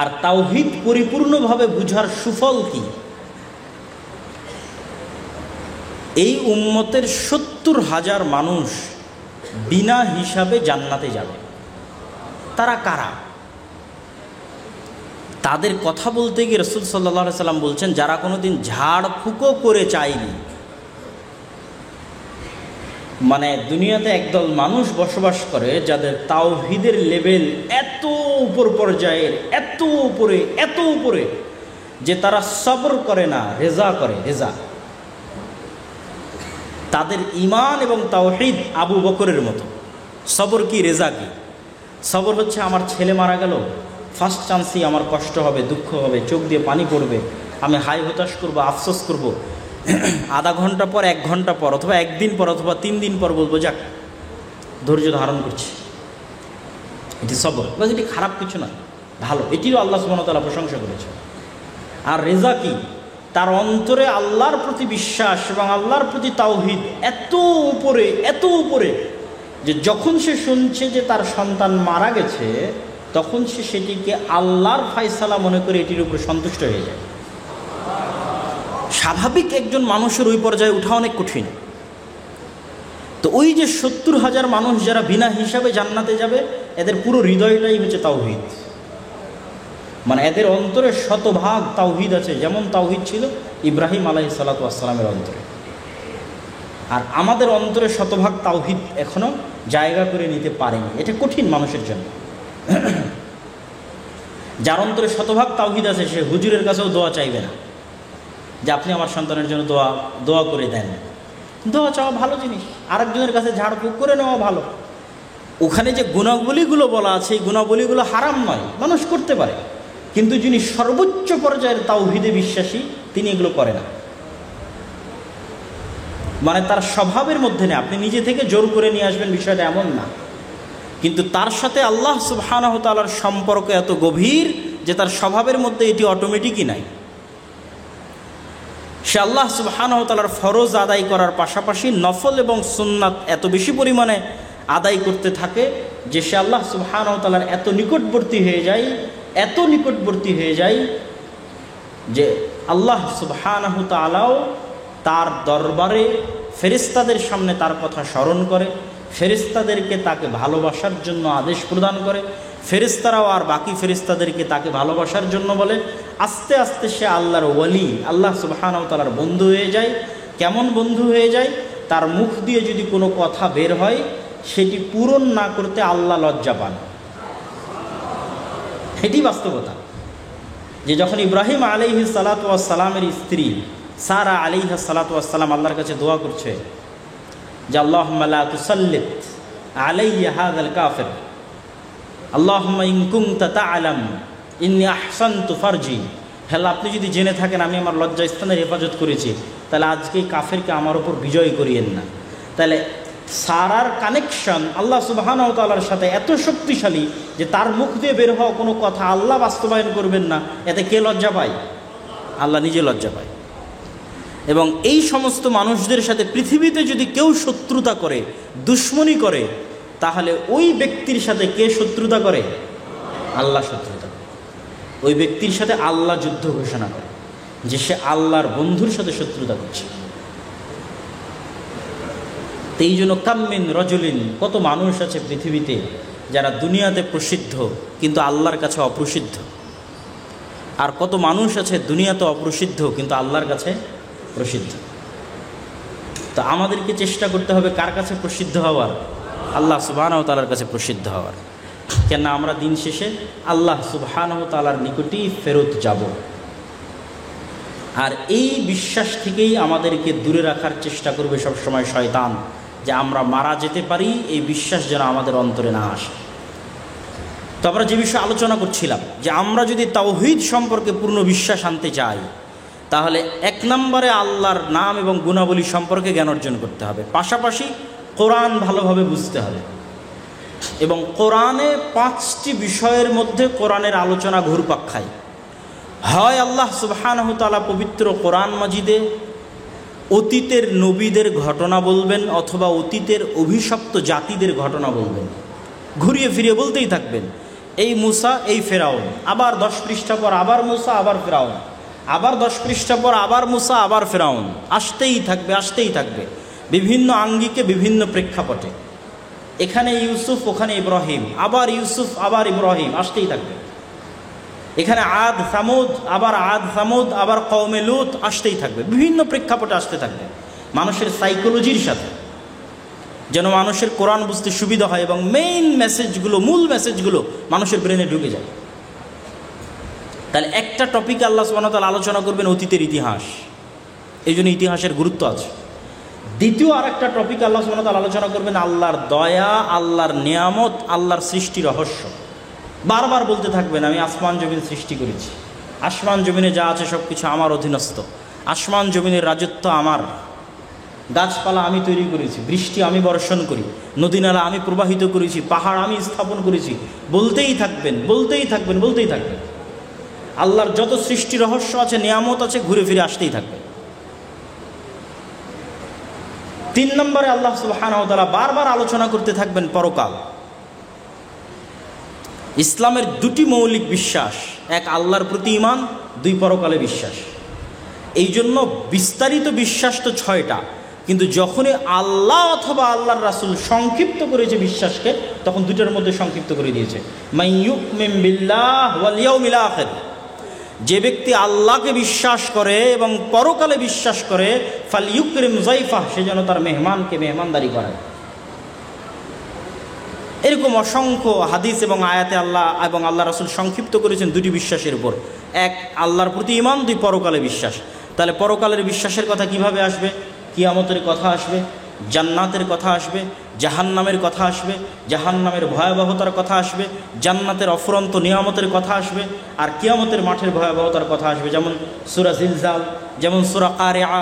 আর তাওহীদ পরিপূর্ণভাবে বুঝার সুফল কি? এই উম্মতের ৭০,০০০ মানুষ বিনা হিসাবে জান্নাতে যাবে। তারা কারা? তাদের কথা বলতে গিয়ে রাসূল সাল্লাল্লাহু আলাইহি সাল্লাম বলছেন, যারা কোনোদিন ঝাড়ফুঁকো করে চায়নি। মানে দুনিয়াতে একদল মানুষ বসবাস করে যাদের তাওহীদের লেভেল এত উপর পর্যায়ের, এত উপরে যে তারা সবর করে না, রেজা করে। রেজা, তাদের ঈমান এবং তাওহীদ আবু বকরের মতো। সবর কি, রেজা কি? সবর হচ্ছে আমার ছেলে মারা গেল, ফার্স্ট চান্সেই আমার কষ্ট হবে, দুঃখ হবে, চোখ দিয়ে পানি পড়বে, আমি হাই হতাশ করব, আফসোস করব, আধা ঘন্টা পর, 1 ঘন্টা পর, অথবা 1 দিন পর, অথবা 3 দিন পর বলবো যাক ধৈর্য ধারণ করছি। এটি সবর। এটি খারাপ কিছু না, ভালো। এটিও আল্লাহ সুবহানাহু ওয়া তাআলা প্রশংসা করেছে। আর রেজা কি? তার অন্তরে আল্লাহর প্রতি বিশ্বাস এবং আল্লাহর প্রতি তাওহীদ এত উপরে যে যখন সে শুনছে যে তার সন্তান মারা গেছে, তখন সে সেটিকে আল্লাহর ফায়সালা মনে করে এটির উপরে সন্তুষ্ট হয়ে যায়। স্বাভাবিক একজন মানুষের ওই পর্যায়ে ওঠা অনেক কঠিন। তো ওই যে ৭০,০০০ মানুষ যারা বিনা হিসাবে জান্নাতে যাবে, এদের পুরো হৃদয়টাই হচ্ছে তাওহীদ। মানে এদের অন্তরে 100% তাওহীদ আছে, যেমন তাওহীদ ছিল ইব্রাহিম আলাইহিস সালাতু ওয়াস সালামের অন্তরে। আর আমাদের অন্তরে 100% তাওহীদ এখনো জায়গা করে নিতে পারেনি। এটা কঠিন মানুষের জন্য। যার অন্তরে 100% তাওহীদ আছে, সে হুজুরের কাছেও দোয়া চাইবে না যে আপনি আমার সন্তানের জন্য দোয়া করে দেন। দোয়া চাওয়া ভালো জিনিস, আরেকজনের কাছে ঝাড়ফুঁক করে নেওয়া ভালো। ওখানে যে গুণাবলীগুলো বলা আছে, এই গুণাবলীগুলো হারাম নয়, মানুষ করতে পারে। কিন্তু যিনি সর্বোচ্চ পর্যায়ের তাওহীদে বিশ্বাসী, তিনি এগুলো করে না। মানে তার স্বভাবের মধ্যে নেই, আপনি নিজে থেকে জোর করে নিয়ে আসবেন, বিষয়টা এমন না। কিন্তু তার সাথে আল্লাহ সুবহানাহু ওয়া তাআলার সম্পর্ক এত গভীর যে তার স্বভাবের মধ্যে এটি অটোমেটিকই নাই। সে আল্লাহ সুবহানাহু ওয়া তাআলার ফরজ আদায় করার পাশাপাশি নফল এবং সুন্নাত এত বেশি পরিমাণে আদায় করতে থাকে যে সে আল্লাহ সুবহানাহু ওয়া তাআলার এত নিকটবর্তী হয়ে যায় যে আল্লাহ সুবহানাহু ওয়া তাআলাও তার দরবারে ফেরেশতাদের সামনে তার কথা স্মরণ করে, ফেরেশতাদেরকে তাকে ভালোবাসার জন্য আদেশ প্রদান করে, ফেরেশতারাও আর বাকি ফেরেশতাদেরকে তাকে ভালোবাসার জন্য বলে। আস্তে আস্তে সে আল্লাহর ওয়ালি, আল্লাহ সুবহানাহু ওয়া তাআলার বন্ধু হয়ে যায়। কেমন বন্ধু হয়ে যায়? তার মুখ দিয়ে যদি কোনো কথা বের হয়, সেটি পূরণ না করতে আল্লাহ লজ্জা পান। এটি বাস্তবতা। যে যখন ইব্রাহিম আলাইহিস সালাতু ওয়াস সালামের স্ত্রী সারা আলাইহিস সালাতু ওয়াস সালাম আল্লাহর কাছে দোয়া করছে যে আল্লাহুম্মা লা তুসাল্লিত আলাইয়া হাযাল কাফির, আল্লাহুম্মা ইন কুনতা তা'লাম ইন্নী আহসানতু ফারজি। হে আল্লাহ, আপনি যদি জেনে থাকেন আমি আমার লজ্জাস্থানের হেফাজত করেছি, তাহলে আজকে কাফেরকে আমার উপর বিজয় করিয়েন না। তাহলে সারার কানেকশন আল্লাহ সুবহানাহু ওয়া তাআলার সাথে এত শক্তিশালী যে তার মুখ দিয়ে বের হওয়া কোনো কথা আল্লাহ বাস্তবায়ন করবেন না, এতে কে লজ্জা পায়? আল্লাহ নিজে লজ্জা পায়। এবং এই সমস্ত মানুষদের সাথে পৃথিবীতে যদি কেউ শত্রুতা করে, দুশ্মনী করে, তাহলে ওই ব্যক্তির সাথে কে শত্রুতা করে? আল্লাহ শত্রুতা করে। ওই ব্যক্তির সাথে আল্লাহ যুদ্ধ ঘোষণা করে যে সে আল্লাহর বন্ধুর সাথে শত্রুতা করছে। এই জন্য কাম্মিন রজুলিন, কত মানুষ আছে পৃথিবীতে যারা দুনিয়াতে প্রসিদ্ধ কিন্তু আল্লাহর কাছে অপ্রসিদ্ধ। আর কত মানুষ আছে দুনিয়াতে অপ্রসিদ্ধ কিন্তু আল্লাহর কাছে প্রসিদ্ধ। তো আমাদেরকে চেষ্টা করতে হবে কার কাছে প্রসিদ্ধ হওয়ার? আল্লাহ সুবহানাহু ওয়া তাআলার কাছে প্রসিদ্ধ হওয়ার। কেন আমরা দিন শেষে আল্লাহ সুবহানাহু ওয়া তাআলার নিকটেই ফেরত যাব। আর এই বিশ্বাস থেকেই আমাদেরকে দূরে রাখার চেষ্টা করবে সবসময় শয়তান, যে আমরা মারা যেতে পারি, এই বিশ্বাস যেন আমাদের অন্তরে না আসে। তো আমরা যে বিষয়ে আলোচনা করছিলাম যে আমরা যদি তাওহীদ সম্পর্কে পূর্ণ বিশ্বাস আনতে চাই, তাহলে 1 নম্বরে আল্লাহর নাম এবং গুণাবলী সম্পর্কে জ্ঞান অর্জন করতে হবে। পাশাপাশি কোরআন ভালোভাবে বুঝতে হবে। এবং কোরআনে 5টি বিষয়ের মধ্যে কোরআনের আলোচনা ঘুরপাক খায়। হয় আল্লাহ সুবহানাহু ওয়া তাআলা পবিত্র কোরআন মাজিদে অতীতের নবীদের ঘটনা বলবেন, অথবা অতীতের অভিশপ্ত জাতিদের ঘটনা বলবেন। ঘুরিয়ে ফিরিয়ে বলতেই থাকবেন। এই মুসা, এই ফেরাউন, আবার 10 পৃষ্ঠা পর আবার মুসা, আবার ফেরাউন, আবার 10 পৃষ্ঠা পর আবার মুসা, আবার ফেরাউন, আসতেই থাকবে আসতেই থাকবে, বিভিন্ন আঙ্গিকে বিভিন্ন প্রেক্ষাপটে। এখানে ইউসুফ, ওখানে ইব্রাহিম, আবার ইউসুফ, আবার ইব্রাহিম, আসতেই থাকবে। এখানে আদ সামুদ, আবার আদ সামুদ, আবার কওমে লূত, আসতেই থাকবে, বিভিন্ন প্রেক্ষাপটে আসতে থাকবে, মানুষের সাইকোলজির সাথে, যেন মানুষের কোরআন বুঝতে সুবিধা হয় এবং মেইন মেসেজগুলো, মূল মেসেজগুলো মানুষের ব্রেনে ঢুকে যায়। তাহলে একটা টপিকে আল্লাহ সুবহানাহু ওয়া তাআলা আলোচনা করবেন অতীতের ইতিহাস, এই জন্য ইতিহাসের গুরুত্ব আছে। দ্বিতীয় আর একটা টপিক আল্লাহ সুবহানাহু ওয়া তাআলা আলোচনা করবেন আল্লাহর দয়া, আল্লাহর নিয়ামত, আল্লাহর সৃষ্টি রহস্য। বারবার বলতে থাকবেন আমি আসমান জমিন সৃষ্টি করেছি, আসমান জমিনে যা আছে সব কিছু আমার অধীনস্থ, আসমান জমিনের রাজত্ব আমার, গাছপালা আমি তৈরি করেছি, বৃষ্টি আমি বর্ষণ করি, নদী নালা আমি প্রবাহিত করেছি, পাহাড় আমি স্থাপন করেছি। বলতেই থাকবেন বলতেই থাকবেন বলতেই থাকবেন। আল্লাহর যত সৃষ্টি রহস্য আছে, নিয়ামত আছে, ঘুরে ফিরে আসতেই থাকবে। 3 নম্বরে আল্লাহ সুবহানাহু ওয়া তাআলা বারবার আলোচনা করতে থাকবেন পরকাল। ইসলামের 2টি মৌলিক বিশ্বাস, এক আল্লাহর প্রতি ঈমান, 2 পরকালে বিশ্বাস। এই জন্য বিস্তারিত বিশ্বাস তো 6টা, কিন্তু যখনই আল্লাহ অথবা আল্লাহর রাসূল সংক্ষিপ্ত করেছে বিশ্বাসকে, তখন 2টার মধ্যে সংক্ষিপ্ত করে দিয়েছে। মান ইউমিন বিল্লাহ ওয়াল ইয়াউমিল আখির, যে ব্যক্তি আল্লাহকে বিশ্বাস করে এবং পরকালে বিশ্বাস করে, ফালইউকরিম যায়ফাহ, সে যেন তার মেহমানকে মেহমানদারি করে। এরকম অসংখ্য হাদিস এবং আয়াতে আল্লাহ এবং আল্লাহ রাসূল সংক্ষিপ্ত করেছেন 2টি বিশ্বাসের উপর, এক আল্লাহর প্রতি ঈমান, 2 পরকালে বিশ্বাস। তাহলে পরকালের বিশ্বাসের কথা কিভাবে আসবে? কিয়ামতের কথা আসবে, জান্নাতের কথা আসবে, জাহান্নামের কথা আসবে, জাহান্নামের ভয়াবহতার কথা আসবে, জান্নাতের অফুরন্ত নিয়ামতের কথা আসবে, আর কিয়ামতের মাঠের ভয়াবহতার কথা আসবে, যেমন সূরা জিলজাল, যেমন সূরা কারিআ।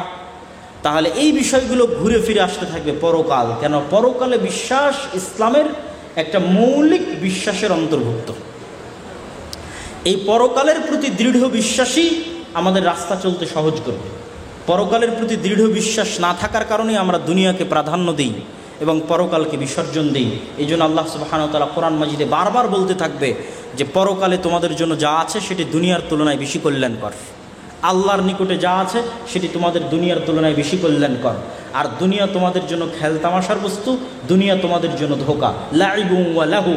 তাহলে এই বিষয়গুলো ঘুরে ফিরে আসতে থাকবে পরকাল। কেন? পরকালে বিশ্বাস ইসলামের একটা মৌলিক বিশ্বাসের অন্তর্ভুক্ত। এই পরকালের প্রতি দৃঢ় বিশ্বাসই আমাদের রাস্তা চলতে সহজ করবে। পরকালের প্রতি দৃঢ় বিশ্বাস না থাকার কারণে আমরা দুনিয়াকে প্রাধান্য দিই এবং পরকালকে বিসর্জন দিই। এই জন্য আল্লাহ সুবহানাহু ওয়া তাআলা কোরআন মাজিদে বারবার বলতে থাকবে যে পরকালে তোমাদের জন্য যা আছে সেটি দুনিয়ার তুলনায় বেশি কল্যাণকর। আল্লাহর নিকটে যা আছে সেটি তোমাদের দুনিয়ার তুলনায় বেশি কল্যাণকর। আর দুনিয়া তোমাদের জন্য খেলতামাশার বস্তু, দুনিয়া তোমাদের জন্য ধোঁকা। লাইবুন ওয়া লাহু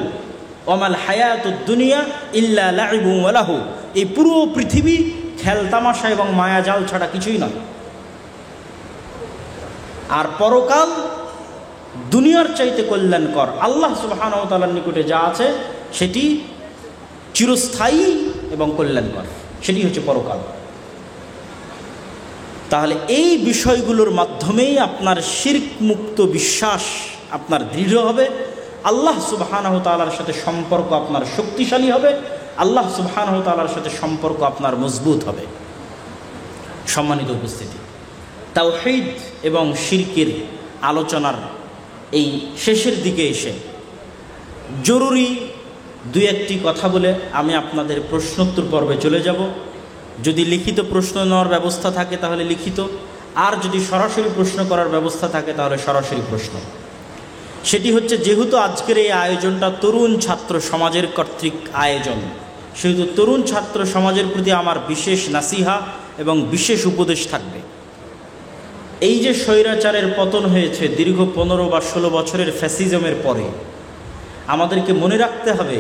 ওয়ামাল হায়াতুদ দুনিয়া ইল্লা লাইবুন ওয়া লাহু, এই পুরো পৃথিবী খেলতামাশা এবং মায়াজাল ছাড়া কিছুই নয়। আর পরকাল দুনিয়ার চাইতে কল্যাণকর। আল্লাহ সুবহানাহু ওয়া তাআলার নিকটে যা আছে সেটি চিরস্থায়ী এবং কল্যাণকর, সেটি হচ্ছে পরকাল। তাহলে এই বিষয়গুলোর মাধ্যমেই আপনার শিরক মুক্ত বিশ্বাস আপনার দৃঢ় হবে, আল্লাহ সুবহানাহু ওয়া তাআলার সাথে সম্পর্ক আপনার শক্তিশালী হবে, আল্লাহ সুবহানাহু ওয়া তাআলার সাথে সম্পর্ক আপনার মজবুত হবে। সম্মানিত উপস্থিতি, তাওহীদ এবং শিরকের আলোচনার এই শেষের দিকে এসে জরুরি 2-1টি কথা বলে আমি আপনাদের প্রশ্নোত্তর পর্বে চলে যাব। যদি লিখিত প্রশ্ন নেওয়ার ব্যবস্থা থাকে তাহলে লিখিত, আর যদি সরাসরি প্রশ্ন করার ব্যবস্থা থাকে তাহলে সরাসরি প্রশ্ন। সেটি হচ্ছে, যেহেতু আজকের এই আয়োজনটা তরুণ ছাত্র সমাজের কর্তৃক আয়োজন, সেহেতু তরুণ ছাত্র সমাজের প্রতি আমার বিশেষ নাসিহা এবং বিশেষ উপদেশ থাকবে। এই যে স্বৈরাচারের পতন হয়েছে দীর্ঘ 15 বা 16 বছরের ফ্যাসিজমের পরে, আমাদেরকে মনে রাখতে হবে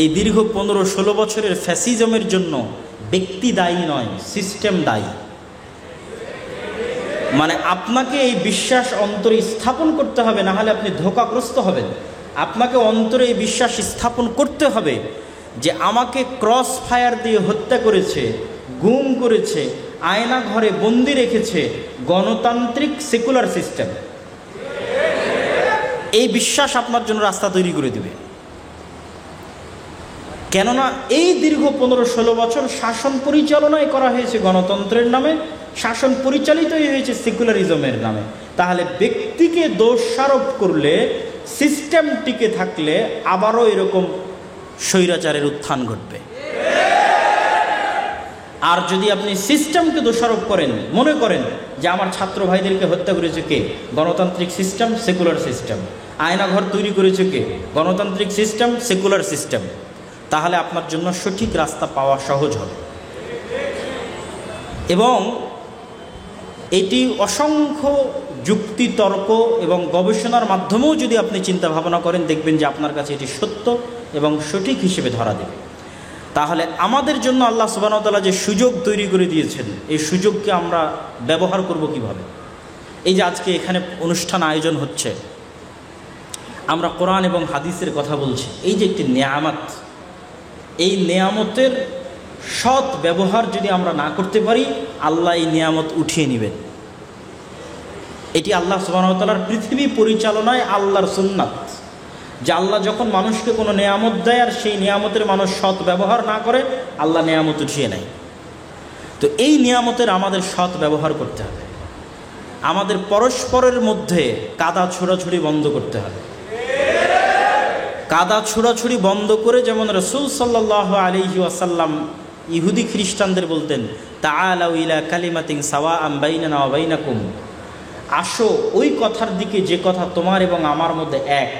এই দীর্ঘ 15-16 বছরের ফ্যাসিজমের জন্য ব্যক্তি দায়ী নয়, সিস্টেম দায়ী। মানে আপনাকে এই বিশ্বাস অন্তরে স্থাপন করতে হবে, না হলে আপনি ধোঁকাগ্রস্ত হবেন। আপনাকে অন্তরে এই বিশ্বাস স্থাপন করতে হবে যে আমাকে ক্রস ফায়ার দিয়ে হত্যা করেছে, গুম করেছে, আয়না ঘরে বন্দি রেখেছে গণতান্ত্রিক সেকুলার সিস্টেম। এই বিশ্বাস আপনার জন্য রাস্তা তৈরি করে দেবে। কেননা এই দীর্ঘ 15-16 বছর শাসন পরিচালনায় করা হয়েছে গণতন্ত্রের নামে, শাসন পরিচালিতই হয়েছে সেকুলারিজমের নামে। তাহলে ব্যক্তিকে দোষারোপ করলে, সিস্টেম টিকে থাকলে আবারও এরকম স্বৈরাচারের উত্থান ঘটবে। আর যদি আপনি সিস্টেমকে দোষারোপ করেন, মনে করেন যে আমার ছাত্র ভাইদেরকে হত্যা করেছে কে? গণতান্ত্রিক সিস্টেম, সেকুলার সিস্টেম। আয়নাঘর তৈরি করেছে কে? গণতান্ত্রিক সিস্টেম, সেকুলার সিস্টেম। তাহলে আপনার জন্য সঠিক রাস্তা পাওয়া সহজ হবে। এবং এটি অসংখ্য যুক্তি, তর্ক এবং গবেষণার মাধ্যমেও যদি আপনি চিন্তা ভাবনা করেন, দেখবেন যে আপনার কাছে এটি সত্য এবং সঠিক হিসেবে ধরা দেবে। তাহলে আমাদের জন্য আল্লাহ সুবহানাহু ওয়া তাআলা যে সুযোগ তৈরি করে দিয়েছেন, এই সুযোগকে আমরা ব্যবহার করব কিভাবে? এই যে আজকে এখানে অনুষ্ঠান আয়োজন হচ্ছে, আমরা কোরআন এবং হাদিসের কথা বলছি, এই যে একটি নেয়ামত, এই নেয়ামতের সৎ ব্যবহার যদি আমরা না করতে পারি, আল্লাহ এই নেয়ামত উঠিয়ে নেবেন। এটি আল্লাহ সুবহানাহু ওয়া তাআলার পৃথিবী পরিচালনায় আল্লাহর সুন্নাত, যে আল্লাহ যখন মানুষকে কোনো নেয়ামত দেয় আর সেই নেয়ামতের মানুষ সৎ ব্যবহার না করে, আল্লাহ নেয়ামত উঠিয়ে নেয়। তো এই নেয়ামতের আমাদের সৎ ব্যবহার করতে হবে। আমাদের পরস্পরের মধ্যে কাদা ছোড়াছুড়ি বন্ধ করতে হবে। কাদা ছোড়াছুড়ি বন্ধ করে, যেমন রাসূল সাল্লাল্লাহু আলাইহি ওয়াসাল্লাম ইহুদি খ্রিস্টানদের বলতেন, তাআলাউ ইলা কালিমাতিন সাওয়াআন বাইনানা ওয়া বাইনাকুম, আসো ওই কথার দিকে যে কথা তোমার এবং আমার মধ্যে এক।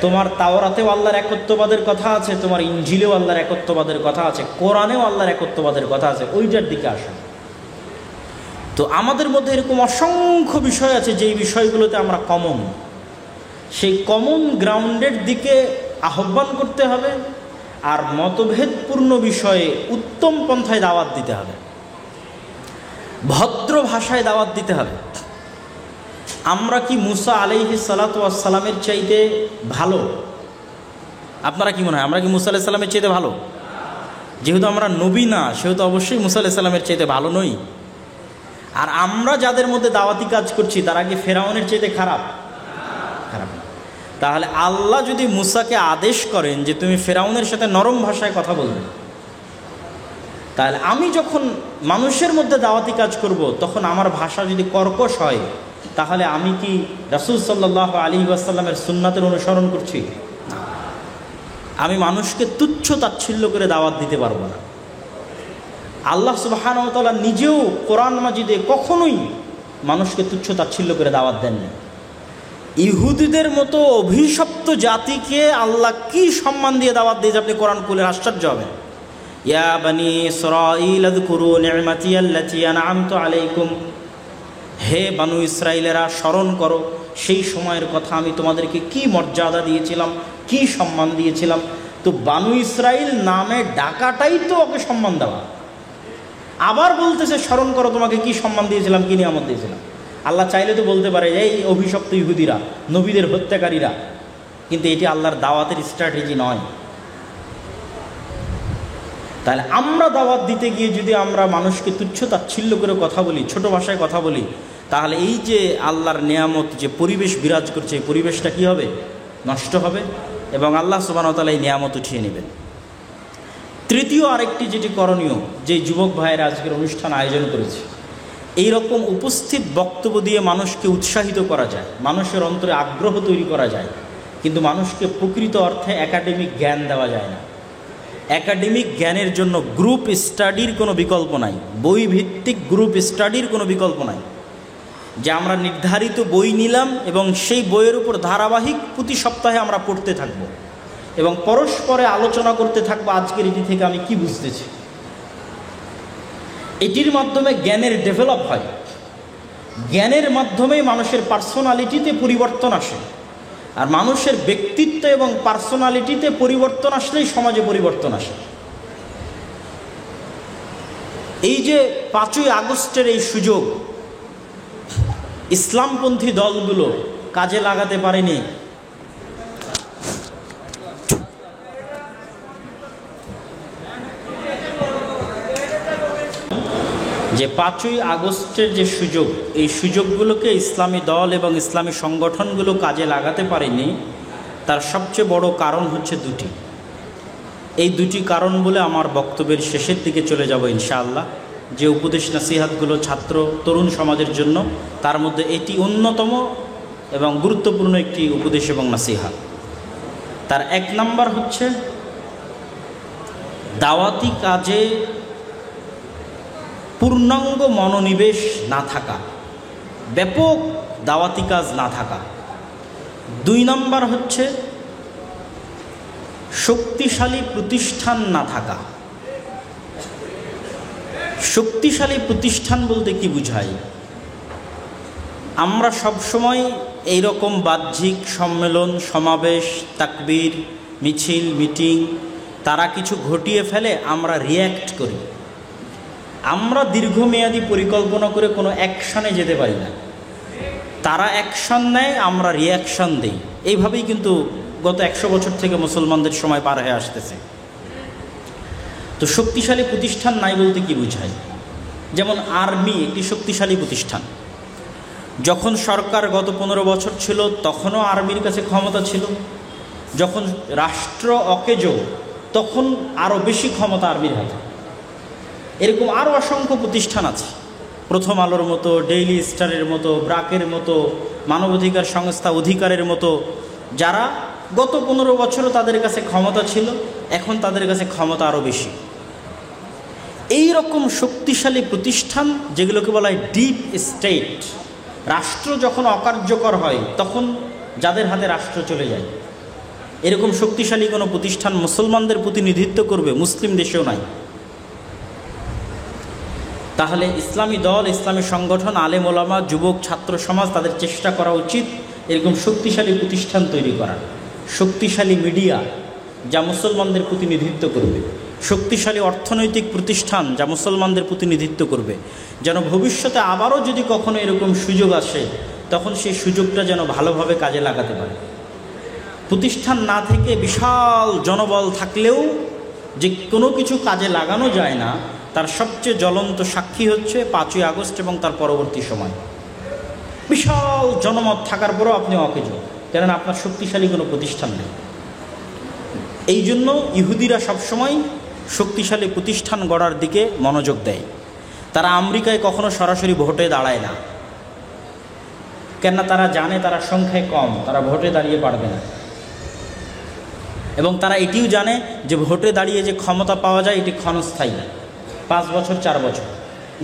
তোমার তাওরাতেও আল্লাহর একত্ববাদের কথা আছে, তোমার ইনজিলেও আল্লাহর একত্ববাদের কথা আছে, কোরআনেও আল্লাহর একত্ববাদের কথা আছে, ওইটার দিকে আসো। তো আমাদের মধ্যে এরকম অসংখ্য বিষয় আছে যেই বিষয়গুলোতে আমরা কমন, সেই কমন গ্রাউন্ডের দিকে আহ্বান করতে হবে। আর মতভেদপূর্ণ বিষয়ে উত্তম পন্থায় দাওয়াত দিতে হবে, ভদ্র ভাষায় দাওয়াত দিতে হবে। আমরা কি মুসা আলাইহিস সালাতু ওয়াস সালামের চাইতে ভালো? আপনারা কি মনে হয়, আমরা কি মুসা আলাইহিস সালামের চাইতে ভালো? যেহেতু আমরা নবী না, সেহেতু অবশ্যই মুসা আলাইহিস সালামের চাইতে ভালো নই। আর আমরা যাদের মধ্যে দাওয়াতি কাজ করছি, তারা কি ফেরাউনের চাইতে খারাপ? খারাপ না। তাহলে আল্লাহ যদি মুসাকে আদেশ করেন যে তুমি ফেরাউনের সাথে নরম ভাষায় কথা বলবে, তাহলে আমি যখন মানুষের মধ্যে দাওয়াতি কাজ করব, তখন আমার ভাষা যদি কর্কশ হয়, তাহলে আমি কি রাসূল সাল্লাল্লাহু আলাইহি ওয়াসাল্লামের সুন্নাতের অনুসরণ করছি? আমি মানুষকে তুচ্ছ তাচ্ছিল্য করে দাওয়াত দিতে পারবো না। আল্লাহ সুবহানাহু ওয়া তাআলা নিজেও কোরআন মাজিদে কখনোই মানুষকে তুচ্ছ তাচ্ছিল্য করে দাওয়াত দেননি। ইহুদিদের মতো অভিশপ্ত জাতিকে আল্লাহ কি সম্মান দিয়ে দাওয়াত দিয়ে, আপনি কোরআন খুলে আশ্চর্য হবেন। ইয়া বানি ইসরাঈল আযকুরু নি'মাতি আল্লাতী আন'আমতু আলাইকুম, হে বানু ইসরাইলেরা স্মরণ করো সেই সময়ের কথা, আমি তোমাদেরকে কি মর্যাদা দিয়েছিলাম, কি সম্মান দিয়েছিলাম। তো বানু ইসরাইল নামে ডাকাটাই তো ওকে সম্মান দেওয়া। আবার বলতেছে স্মরণ করো তোমাকে কি সম্মান দিয়েছিলাম, কি নিয়ামত দিয়েছিলাম। আল্লাহ চাইলে তো বলতে পারে এই অভিশপ্ত ইহুদিরা, নবীদের হত্যাকারীরা, কিন্তু এটি আল্লাহর দাওয়াতের স্ট্র্যাটেজি নয়। তাহলে আমরা দাওয়াত দিতে গিয়ে যদি আমরা মানুষকে তুচ্ছ তাচ্ছিল্য করে কথা বলি, ছোট ভাষায় কথা বলি, তাহলে এই যে আল্লাহর নেয়ামত যে পরিবেশ বিরাজ করছে, এই পরিবেশটা কি হবে? নষ্ট হবে এবং আল্লাহ সুবহানাহু ওয়া তাআলা এই নেয়ামত উঠিয়ে নেবেন। তৃতীয় আরেকটি যেটি করণীয়, যে যুবক ভাইয়েরা আজকের অনুষ্ঠান আয়োজন করেছে, এই রকম উপস্থিত বক্তব্য দিয়ে মানুষকে উৎসাহিত করা যায়, মানুষের অন্তরে আগ্রহ তৈরি করা যায়, কিন্তু মানুষকে প্রকৃত অর্থে একাডেমিক জ্ঞান দেওয়া যায় না। একাডেমিক জ্ঞানের জন্য গ্রুপ স্টাডির কোনো বিকল্প নাই, বই ভিত্তিক গ্রুপ স্টাডির কোনো বিকল্প নাই, যে আমরা নির্ধারিত বই নিলাম এবং সেই বইয়ের উপর ধারাবাহিক প্রতি সপ্তাহে আমরা পড়তে থাকব এবং পরস্পরে আলোচনা করতে থাকবো আজকের এটি থেকে আমি কি বুঝতেছি। এটির মাধ্যমে জ্ঞানের ডেভেলপ হয়, জ্ঞানের মাধ্যমে মানুষের পার্সোনালিটিতে পরিবর্তন আসে, আর মানুষের ব্যক্তিত্ব এবং পার্সোনালিটিতে পরিবর্তন আসলেই সমাজে পরিবর্তন আসে। এই যে 5ই আগস্টের এই সুযোগ ইসলামপন্থী দলগুলো কাজে লাগাতে পারেনি, যে 5ই আগস্টের যে সুযোগ, এই সুযোগগুলোকে ইসলামী দল এবং ইসলামী সংগঠনগুলো কাজে লাগাতে পারেনি, তার সবচেয়ে বড় কারণ হচ্ছে দুটি। এই দুটি কারণ বলে আমার বক্তব্যের শেষের দিকে চলে যাব ইনশাআল্লাহ। যে উপদেশ নাসিহাতগুলো ছাত্র তরুণ সমাজের জন্য, তার মধ্যে এটি অন্যতম এবং গুরুত্বপূর্ণ একটি উপদেশ এবং নাসিহাত। তার 1 নাম্বার হচ্ছে দাওয়াতি কাজে পূর্ণাঙ্গ মনোনিবেশ না থাকা, ব্যাপক দাওয়াতি কাজ না থাকা। 2 নাম্বার হচ্ছে শক্তিশালী প্রতিষ্ঠান না থাকা। শক্তিশালী প্রতিষ্ঠান বলতে কি বুঝায়? আমরা সবসময় এইরকম বাহ্যিক সম্মেলন, সমাবেশ, তাকবীর, মিছিল, মিটিং তারা কিছু ঘটিয়ে ফেলে, আমরা রিয়্যাক্ট করি। আমরা দীর্ঘমেয়াদী পরিকল্পনা করে কোনো অ্যাকশানে যেতে পারি না। তারা অ্যাকশান নেয়, আমরা রিয়াকশান দিই। এইভাবেই কিন্তু গত 100 বছর থেকে মুসলমানদের সময় পার হয়ে আসতেছে। তো শক্তিশালী প্রতিষ্ঠান নাই বলতে কি বুঝায়? যেমন আর্মি একটি শক্তিশালী প্রতিষ্ঠান। যখন সরকার গত 15 বছর ছিল তখনও আর্মির কাছে ক্ষমতা ছিল। যখন রাষ্ট্র অকেজো তখন আরও বেশি ক্ষমতা আর্মির হাতে। এরকম আরও অসংখ্য প্রতিষ্ঠান আছে, প্রথম আলোর মতো, ডেইলি স্টারের মতো, ব্রাকের মতো, মানবাধিকার সংস্থা অধিকারের মতো, যারা গত 15 বছরও তাদের কাছে ক্ষমতা ছিল, এখন তাদের কাছে ক্ষমতা আরও বেশি। এই রকম শক্তিশালী প্রতিষ্ঠান যেগুলোকে বলা হয় ডিপ স্টেট, রাষ্ট্র যখন অকার্যকর হয় তখন যাদের হাতে রাষ্ট্র চলে যায়, এরকম শক্তিশালী কোনো প্রতিষ্ঠান মুসলমানদের প্রতিনিধিত্ব করবে মুসলিম দেশেও নাই। তাহলে ইসলামী দল, ইসলামী সংগঠন, আলেম ওলামা, যুবক, ছাত্র সমাজ তাদের চেষ্টা করা উচিত এরকম শক্তিশালী প্রতিষ্ঠান তৈরি করার। শক্তিশালী মিডিয়া যা মুসলমানদের প্রতিনিধিত্ব করবে, শক্তিশালী অর্থনৈতিক প্রতিষ্ঠান যা মুসলমানদের প্রতিনিধিত্ব করবে, যেন ভবিষ্যতে আবারও যদি কখনো এরকম সুযোগ আসে তখন সেই সুযোগটা যেন ভালোভাবে কাজে লাগাতে পারে। প্রতিষ্ঠান না থেকে বিশাল জনবল থাকলেও যে কোনো কিছু কাজে লাগানো যায় না, তার সবচেয়ে জ্বলন্ত সাক্ষী হচ্ছে 5ই আগস্ট এবং তার পরবর্তী সময়। বিশাল জনমত থাকার পরেও আপনি অকেজো, কেননা আপনার শক্তিশালী কোনো প্রতিষ্ঠান নেই। এই জন্য ইহুদিরা সবসময় শক্তিশালী প্রতিষ্ঠান গড়ার দিকে মনোযোগ দেয়। তারা আমেরিকায় কখনো সরাসরি ভোটে দাঁড়ায় না, কেননা তারা জানে তারা সংখ্যায় কম, তারা ভোটে দাঁড়িয়ে পারবে না। এবং তারা এটিও জানে যে ভোটে দাঁড়িয়ে যে ক্ষমতা পাওয়া যায় এটি ক্ষণস্থায়ী, 5 বছর 4 বছর।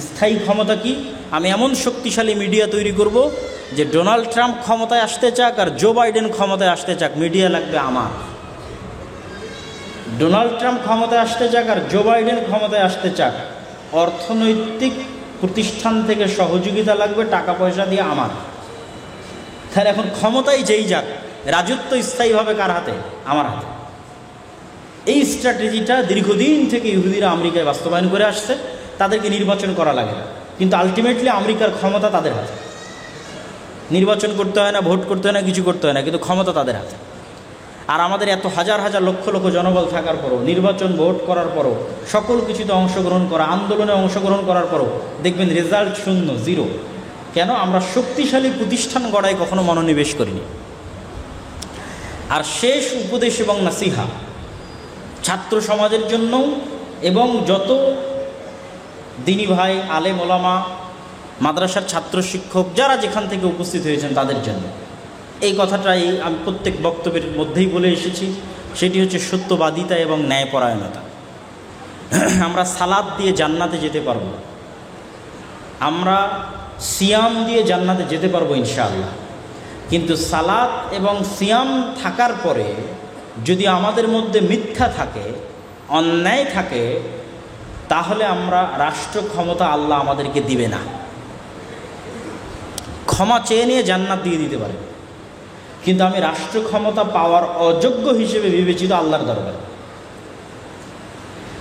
স্থায়ী ক্ষমতা কি? আমি এমন শক্তিশালী মিডিয়া তৈরি করব যে ডোনাল্ড ট্রাম্প ক্ষমতায় আসতে চাক আর জো বাইডেন ক্ষমতায় আসতে চাক, মিডিয়া লাগবে আমার। ডোনাল্ড ট্রাম্প ক্ষমতায় আসতে চাক আর জো বাইডেন ক্ষমতায় আসতে চাক, অর্থনৈতিক প্রতিষ্ঠান থেকে সহযোগিতা লাগবে, টাকা পয়সা দিয়ে আমার। তাহলে এখন ক্ষমতায় যেই যাক, রাজত্ব স্থায়ীভাবে কার হাতে? আমার হাতে। এই স্ট্র্যাটেজিটা দীর্ঘদিন থেকে ইহুদিরা আমেরিকায় বাস্তবায়ন করে আসছে। তাদেরকে নির্বাচন করা লাগে না, কিন্তু আলটিমেটলি আমেরিকার ক্ষমতা তাদের হাতে। নির্বাচন করতে হয় না, ভোট করতে হয় না, কিছু করতে হয় না, কিন্তু ক্ষমতা তাদের হাতে। আর আমাদের এত হাজার হাজার লক্ষ লক্ষ জনবল থাকার পরও, নির্বাচন ভোট করার পরও, সকল কিছুতে অংশগ্রহণ করা, আন্দোলনে অংশগ্রহণ করার পরও দেখবেন রেজাল্ট শূন্য, 0। কেন? আমরা শক্তিশালী প্রতিষ্ঠান গড়ায় কখনো মনোনিবেশ করিনি। আর শেষ উপদেশ এবং নাসিহা ছাত্র সমাজের জন্য এবং যত দিনী ভাই, আলেম ওলামা, মাদ্রাসার ছাত্র শিক্ষক যারা যেখান থেকে উপস্থিত হয়েছেন তাদের জন্য এই কথাটাই আমি প্রত্যেক বক্তব্যের মধ্যেই বলে এসেছি, সেটি হচ্ছে সত্যবাদিতা এবং ন্যায়পরায়ণতা। আমরা সালাত দিয়ে জান্নাতে যেতে পারবো, আমরা সিয়াম দিয়ে জান্নাতে যেতে পারবো ইনশাআল্লাহ, কিন্তু সালাত এবং সিয়াম থাকার পরে যদি আমাদের মধ্যে মিথ্যা থাকে, অন্যায় থাকে, তাহলে আমরা রাষ্ট্র ক্ষমতা আল্লাহ আমাদেরকে দিবে না। ক্ষমা চেয়ে নিয়ে জান্নাত দিয়ে দিতে পারে, কিন্তু আমি রাষ্ট্র ক্ষমতা পাওয়ার অযোগ্য হিসেবে বিবেচিত আল্লাহর দরবারে।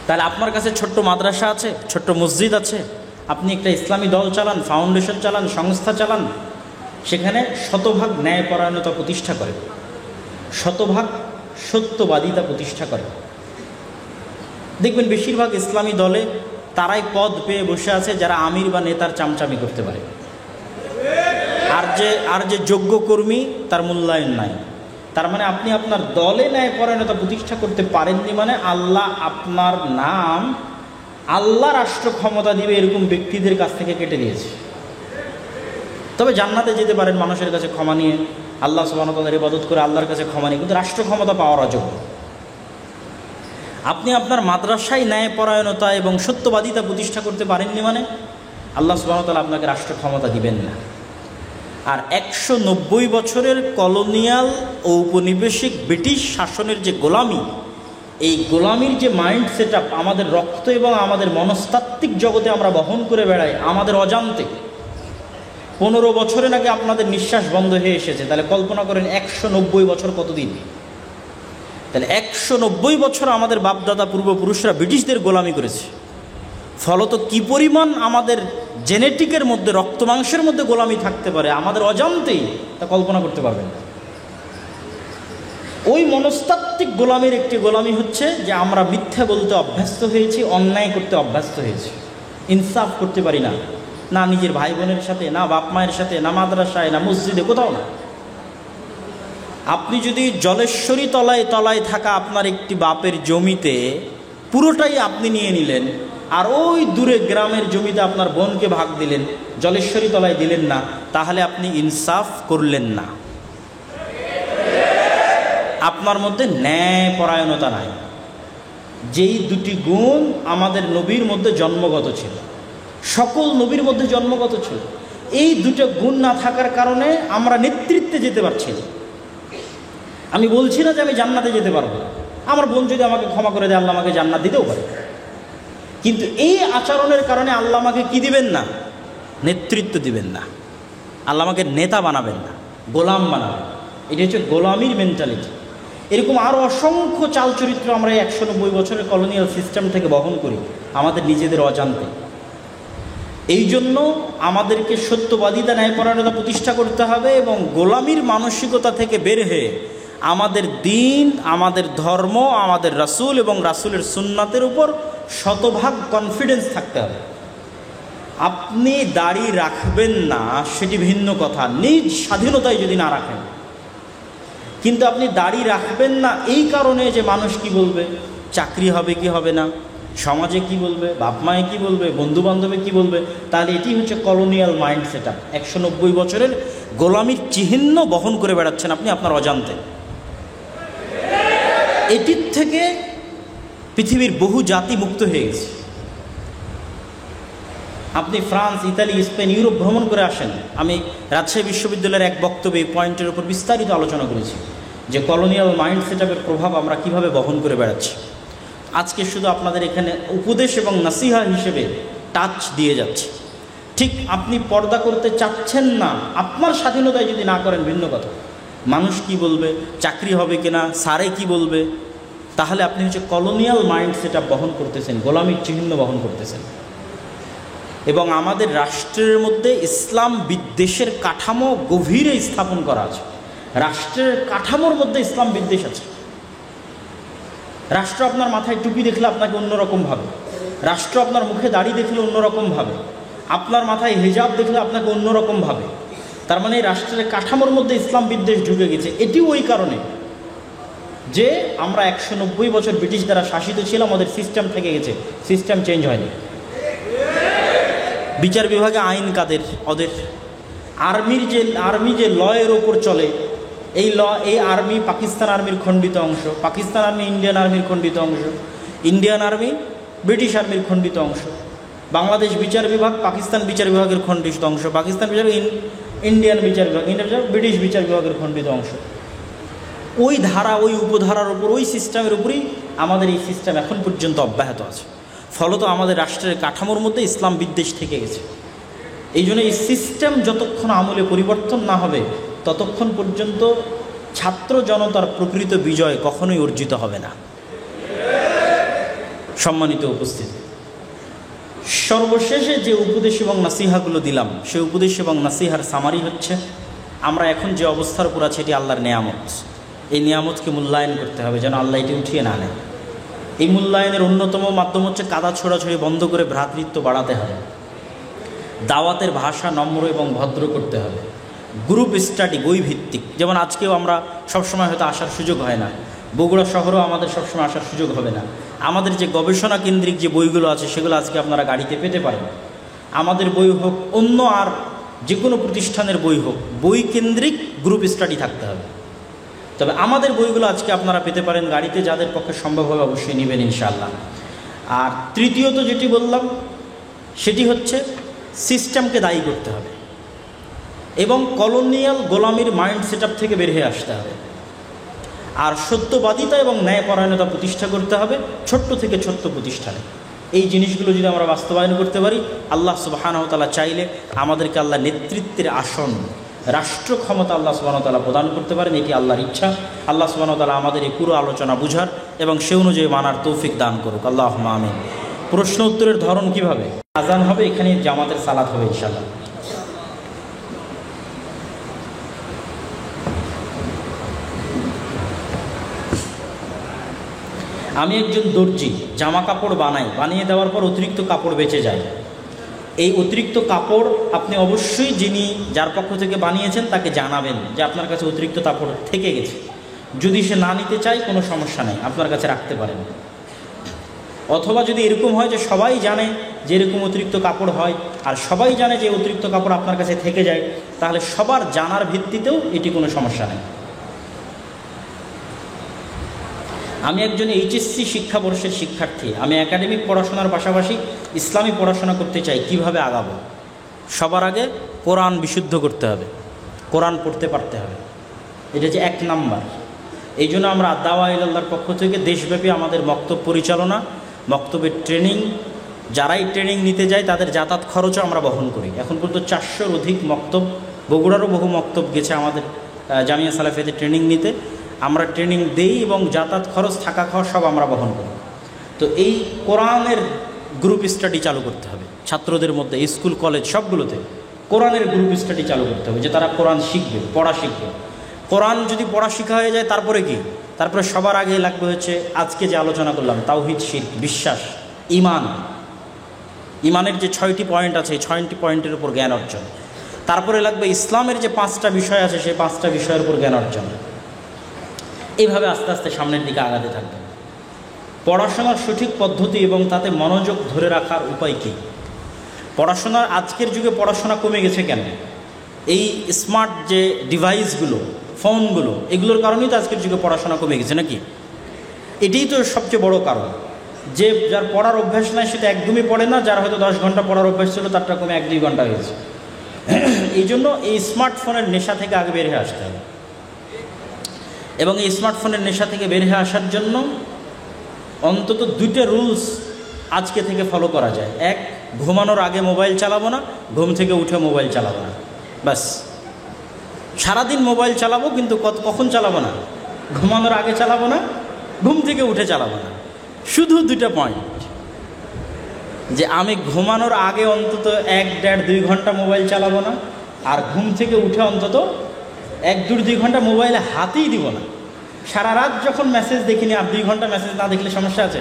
তাহলে আপনার কাছে ছোট্ট মাদ্রাসা আছে, ছোট্ট মসজিদ আছে, আপনি একটা ইসলামী দল চালান, ফাউন্ডেশন চালান, সংস্থা চালান, সেখানে শতভাগ ন্যায়পরায়ণতা প্রতিষ্ঠা করে, শতভাগ সত্যবাদিতা প্রতিষ্ঠা করে। দেখবেন বেশিরভাগ ইসলামী দলে তারাই পদ পেয়ে বসে আছে যারা আমির বা নেতার চামচামি করতে পারে, আর যে যোগ্য কর্মী তার মূল্যায়ন নাই। তার মানে আপনি আপনার দলে ন্যায়পরায়ণতা প্রতিষ্ঠা করতে পারেননি, মানে আল্লাহ আপনার নাম, আল্লাহ রাষ্ট্র ক্ষমতা দিবে এরকম ব্যক্তিদের কাছ থেকে কেটে দিয়েছে। তবে জান্নাতে যেতে পারেন মানুষের কাছে ক্ষমা নিয়ে, আল্লাহ সুবহানাহু ওয়া তাআলার ইবাদত করে আল্লাহর কাছে ক্ষমা নিয়ে, কিন্তু রাষ্ট্র ক্ষমতা পাওয়ার অযোগ্য। আপনি আপনার মাদ্রাসায় ন্যায়পরায়ণতা এবং সত্যবাদিতা প্রতিষ্ঠা করতে পারেননি, মানে আল্লাহ সুবহানাহু ওয়া তাআলা আপনাকে রাষ্ট্র ক্ষমতা দিবেন না। আর 190 বছরের কলোনিয়াল ও উপনিবেশিক ব্রিটিশ শাসনের যে গোলামি, এই গোলামির যে মাইন্ড সেট আপ আমাদের রক্ত এবং আমাদের মনস্তাত্ত্বিক জগতে আমরা বহন করে বেড়াই আমাদের অজান্তে। 15 বছরে নাকি আপনাদের নিঃশ্বাস বন্ধ হয়ে এসেছে, তাহলে কল্পনা করেন 190 বছর কতদিন। তাহলে 190 বছর আমাদের বাপদাদা পূর্বপুরুষরা ব্রিটিশদের গোলামি করেছে। ফলত কি পরিমাণ আমাদের জেনেটিকের মধ্যে, রক্ত মাংসের মধ্যে গোলামি থাকতে পারে আমাদের অজান্তেই, তা কল্পনা করতে পারবেন না। ওই মনস্তাত্ত্বিক গোলামির একটি গোলামি হচ্ছে যে আমরা মিথ্যা বলতে অভ্যস্ত হয়েছি, অন্যায় করতে অভ্যস্ত হয়েছি, ইনসাফ করতে পারি না, না নিজের ভাই বোনের সাথে, না বাপ মায়ের সাথে, না মাদ্রাসায়, না মসজিদে, কোথাও না। আপনি যদি জলেশ্বরী তলায় তলায় থাকা আপনার একটি বাপের জমিতে পুরোটাই আপনি নিয়ে নিলেন, আর ওই দূরে গ্রামের জমিতে আপনার বোনকে ভাগ দিলেন, জলেশ্বরী তলায় দিলেন না, তাহলে আপনি ইনসাফ করলেন না। আপনার মধ্যে ন্যায়পরায়ণতা নাই। যেই দুটি গুণ আমাদের নবীর মধ্যে জন্মগত ছিল, সকল নবীর মধ্যে জন্মগত ছিল, এই দুটো গুণ না থাকার কারণে আমরা নেতৃত্বে যেতে পারছি না। আমি বলছি না যে আমি জান্নাতে যেতে পারবো না, আমার বোন যদি আমাকে ক্ষমা করে দেয় আল্লাহ আমাকে জান্নাত দিতেও পারে, কিন্তু এই আচরণের কারণে আল্লাহ আমাকে কি দিবেন না? নেতৃত্ব দিবেন না। আল্লাহ আমাকে নেতা বানাবেন না, গোলাম বানাবেন। এটি হচ্ছে গোলামির মেন্টালিটি। এরকম আরও অসংখ্য চাল চরিত্র আমরা 190 বছরের কলোনিয়াল সিস্টেম থেকে বহন করি আমাদের নিজেদের অজান্তে। এই জন্য আমাদেরকে সত্যবাদিতা, ন্যায়পরায়ণতা প্রতিষ্ঠা করতে হবে এবং গোলামির মানসিকতা থেকে বের হয়ে আমাদের দিন, আমাদের ধর্ম, আমাদের রাসূল এবং রাসূলের সুন্নাতের উপর শতভাগ কনফিডেন্স থাকতে হবে। আপনি দাড়ি রাখবেন না সেটি ভিন্ন কথা, নিজ স্বাধীনতায় যদি না রাখেন, কিন্তু আপনি দাড়ি রাখবেন না এই কারণে যে মানুষ কি বলবে, চাকরি হবে কি হবে না, সমাজে কি বলবে, বাপ মায়ে কি বলবে, বন্ধু বান্ধবে কি বলবে, তাহলে এটি হচ্ছে কলোনিয়াল মাইন্ড সেট আপ। 190 বছরের গোলামির চিহ্ন বহন করে বেড়াচ্ছেন আপনি আপনার অজান্তে। এটির থেকে পৃথিবীর বহু জাতি মুক্ত হয়ে গেছে। আপনি ফ্রান্স, ইতালি, স্পেন, ইউরোপ ভ্রমণ করে আসেন। আমি রাজশাহী বিশ্ববিদ্যালয়ের এক বক্তব্যে এই পয়েন্টের উপর বিস্তারিত আলোচনা করেছি যে কলোনিয়াল মাইন্ড সেট আপের প্রভাব আমরা কীভাবে বহন করে বেড়াচ্ছি। আজকে শুধু আপনাদের এখানে উপদেশ এবং নাসিহা হিসেবে টাচ দিয়ে যাচ্ছে। ঠিক আপনি পর্দা করতে চাচ্ছেন না, আপনার স্বাধীনতায় যদি না করেন ভিন্ন কথা, মানুষ কি বলবে, চাকরি হবে কিনা, স্যারে কি বলবে, তাহলে আপনি হচ্ছে কলোনিয়াল মাইন্ড সেট আপ বহন করতেছেন, গোলামির চিহ্ন বহন করতেছেন। এবং আমাদের রাষ্ট্রের মধ্যে ইসলাম বিদ্বেষের কাঠামো গভীরে স্থাপন করা আছে। রাষ্ট্রের কাঠামোর মধ্যে ইসলাম বিদ্বেষ আছে। রাষ্ট্র আপনার মাথায় টুপি দেখলে আপনাকে অন্যরকম ভাবে, রাষ্ট্র আপনার মুখে দাড়ি দেখলে অন্যরকম ভাবে, আপনার মাথায় হিজাব দেখলে আপনাকে অন্যরকম ভাবে। তার মানে রাষ্ট্রের কাঠামোর মধ্যে ইসলাম বিদ্বেষ ঢুকে গেছে। এটিও ওই কারণে যে আমরা 190 বছর ব্রিটিশ দ্বারা শাসিত ছিলাম, আমাদের সিস্টেম থেকে গেছে, সিস্টেম চেঞ্জ হয়নি। বিচার বিভাগে আইন কাদের? ওদের। আর্মি যে লয়ের ওপর চলে, এই ল, এই আর্মি পাকিস্তান আর্মির খণ্ডিত অংশ, পাকিস্তান আর্মি ইন্ডিয়ান আর্মির খণ্ডিত অংশ, ইন্ডিয়ান আর্মি ব্রিটিশ আর্মির খণ্ডিত অংশ। বাংলাদেশ বিচার বিভাগ পাকিস্তান বিচার বিভাগের খণ্ডিত অংশ, পাকিস্তান বিচার ইন্ডিয়ান বিচার বিভাগ, ইন্ডিয়ান ব্রিটিশ বিচার বিভাগের খণ্ডিত অংশ। ওই ধারা, ওই উপধারার উপর, ওই সিস্টেমের উপরেই আমাদের এই সিস্টেম এখন পর্যন্ত অব্যাহত আছে। ফলত আমাদের রাষ্ট্রের কাঠামোর মধ্যে ইসলাম বিদ্বেষ থেকে গেছে। এই জন্য এই সিস্টেম যতক্ষণ আমলে পরিবর্তন না হবে ততক্ষণ পর্যন্ত ছাত্র জনতার প্রকৃত বিজয় কখনোই অর্জিত হবে না। সম্মানিত উপস্থিতি, সর্বশেষে যে উপদেশ এবং নাসিহাগুলো দিলাম, সেই উপদেশ এবং নাসিহার সামারি হচ্ছে আমরা এখন যে অবস্থার উপর আছে এটি আল্লাহর নেয়ামত। এই নিয়ামতকে মূল্যায়ন করতে হবে যেন আল্লাহ এটি উঠিয়ে না নেয়। এই মূল্যায়নের অন্যতম মাধ্যম হচ্ছে কাদা ছোড়াছড়ি বন্ধ করে ভ্রাতৃত্ব বাড়াতে হবে, দাওয়াতের ভাষা নম্র এবং ভদ্র করতে হবে, গ্রুপ স্টাডি বই ভিত্তিক। যেমন আজকেও আমরা সবসময় হয়তো আসার সুযোগ হয় না, বগুড়া শহরেও আমাদের সবসময় আসার সুযোগ হবে না। আমাদের যে গবেষণা কেন্দ্রিক যে বইগুলো আছে সেগুলো আজকে আপনারা গাড়িতে পেতে পারেন। আমাদের বই হোক, অন্য আর যে কোনো প্রতিষ্ঠানের বই হোক, বই কেন্দ্রিক গ্রুপ স্টাডি থাকতে হবে। তবে আমাদের বইগুলো আজকে আপনারা পেতে পারেন গাড়িতে, যাদের পক্ষে সম্ভব হবে অবশ্যই নেবেন ইনশাআল্লাহ। আর তৃতীয়ত যেটি বললাম সেটি হচ্ছে সিস্টেমকে দায়ী করতে হবে এবং কলোনিয়াল গোলামির মাইন্ড সেট আপ থেকে বের হয়ে আসতে হবে। আর সত্যবাদিতা এবং ন্যায়পরায়ণতা প্রতিষ্ঠা করতে হবে ছোট্ট থেকে ছোট্ট প্রতিষ্ঠানে। এই জিনিসগুলো যদি আমরা বাস্তবায়ন করতে পারি, আল্লাহ সুবহানাহু ওয়া তাআলা চাইলে আমাদেরকে আল্লাহ নেতৃত্বের আসন, রাষ্ট্র ক্ষমতা আল্লাহ সুবহানাহু ওয়া তাআলা প্রদান করতে পারেন। এটি আল্লাহর ইচ্ছা। আল্লাহ সুবহানাহু ওয়া তাআলা আমাদের এই পুরো আলোচনা বুঝার এবং সে অনুযায়ী মানার তৌফিক দান করুক। আল্লাহুম্মা আমিন। প্রশ্ন উত্তরের ধরন কিভাবে? আজান হবে, এখানে জামাতের সালাত হবে ইনশাআল্লাহ। আমি একজন দর্জি, জামা কাপড় বানাই, বানিয়ে দেওয়ার পর অতিরিক্ত কাপড় বেঁচে যায়। এই অতিরিক্ত কাপড় আপনি অবশ্যই যার পক্ষ থেকে বানিয়েছেন তাকে জানাবেন যে আপনার কাছে অতিরিক্ত কাপড় থেকে গেছে। যদি সে না নিতে চায় কোনো সমস্যা নেই, আপনার কাছে রাখতে পারেন। অথবা যদি এরকম হয় যে সবাই জানে যে এরকম অতিরিক্ত কাপড় হয় আর সবাই জানে যে অতিরিক্ত কাপড় আপনার কাছে থেকে যায়, তাহলে সবার জানার ভিত্তিতেও এটি কোনো সমস্যা নেই। আমি একজন এইচএসসি শিক্ষাবর্ষের শিক্ষার্থী। আমি একাডেমিক পড়াশোনার পাশাপাশি ইসলামী পড়াশোনা করতে চাই, কিভাবে আগাবো? সবার আগে কোরআন বিশুদ্ধ করতে হবে, কোরআন পড়তে পারতে হবে। এটা যে 1 নাম্বার। এই জন্য আমরা দাওয়া ইলাল্লাহর পক্ষ থেকে দেশব্যাপী আমাদের মক্তব পরিচালনা, মক্তবের ট্রেনিং, যারাই ট্রেনিং নিতে যায় তাদের যাতায়াত খরচও আমরা বহন করি। এখন পর্যন্ত 400-র অধিক মক্তব, বগুড়ারও বহু মক্তব গেছে আমাদের জামিয়া সালাফিয়াতে ট্রেনিং নিতে। আমরা ট্রেনিং দেই এবং যাতায়াত খরচ, থাকা খাওয়া সব আমরা বহন করি। তো এই কোরআনের গ্রুপ স্টাডি চালু করতে হবে ছাত্রদের মধ্যে, স্কুল কলেজ সবগুলোতে কোরআনের গ্রুপ স্টাডি চালু করতে হবে, যে তারা কোরআন শিখবে, পড়া শিখবে। কোরআন যদি পড়া শিখা হয়ে যায়, তারপরে কি? তারপরে সবার আগে লাগবে হচ্ছে আজকে যে আলোচনা করলাম, তাওহীদ, শিরক, বিশ্বাস, ঈমান। ঈমানের যে 6টি পয়েন্ট আছে, এই 6টি পয়েন্টের উপর জ্ঞান অর্জন। তারপরে লাগবে ইসলামের যে 5টা বিষয় আছে, সেই 5টা বিষয়ের উপর জ্ঞান অর্জন। এইভাবে আস্তে আস্তে সামনের দিকে আগাতে থাকবে। পড়াশোনার সঠিক পদ্ধতি এবং তাতে মনোযোগ ধরে রাখার উপায় কী? পড়াশোনার আজকের যুগে পড়াশোনা কমে গেছে কেন? এই স্মার্ট যে ডিভাইসগুলো, ফোনগুলো, এগুলোর কারণেই তো আজকের যুগে পড়াশোনা কমে গেছে নাকি? এটাই তো সবচেয়ে বড় কারণ। যে যার পড়ার অভ্যাস নাই সেটা একদমই পড়ে না, যার হয়তো 10 ঘন্টা পড়ার অভ্যাস ছিল তারটা কমে 1-2 ঘন্টা হয়েছে। এই জন্য এই স্মার্টফোনের নেশা থেকে আগে বের হয়ে আসতে হবে। এবং এই স্মার্টফোনের নেশা থেকে বের হয়ে আসার জন্য অন্তত 2টা রুলস আজকে থেকে ফলো করা যায়। 1, ঘুমানোর আগে মোবাইল চালাবো না, ঘুম থেকে উঠে মোবাইল চালাবো না। ব্যাস, সারাদিন মোবাইল চালাবো, কিন্তু কখন চালাবো না? ঘুমানোর আগে চালাবো না, ঘুম থেকে উঠে চালাবো না। শুধু 2টা পয়েন্ট, যে আমি ঘুমানোর আগে অন্তত 1-1.5-2 ঘন্টা মোবাইল চালাবো না, আর ঘুম থেকে উঠে অন্তত 1-2 ঘন্টা মোবাইলে হাতেই দিব না। সারা রাত যখন মেসেজ দেখিনি, আর 2 ঘন্টা মেসেজ না দেখলে সমস্যা আছে?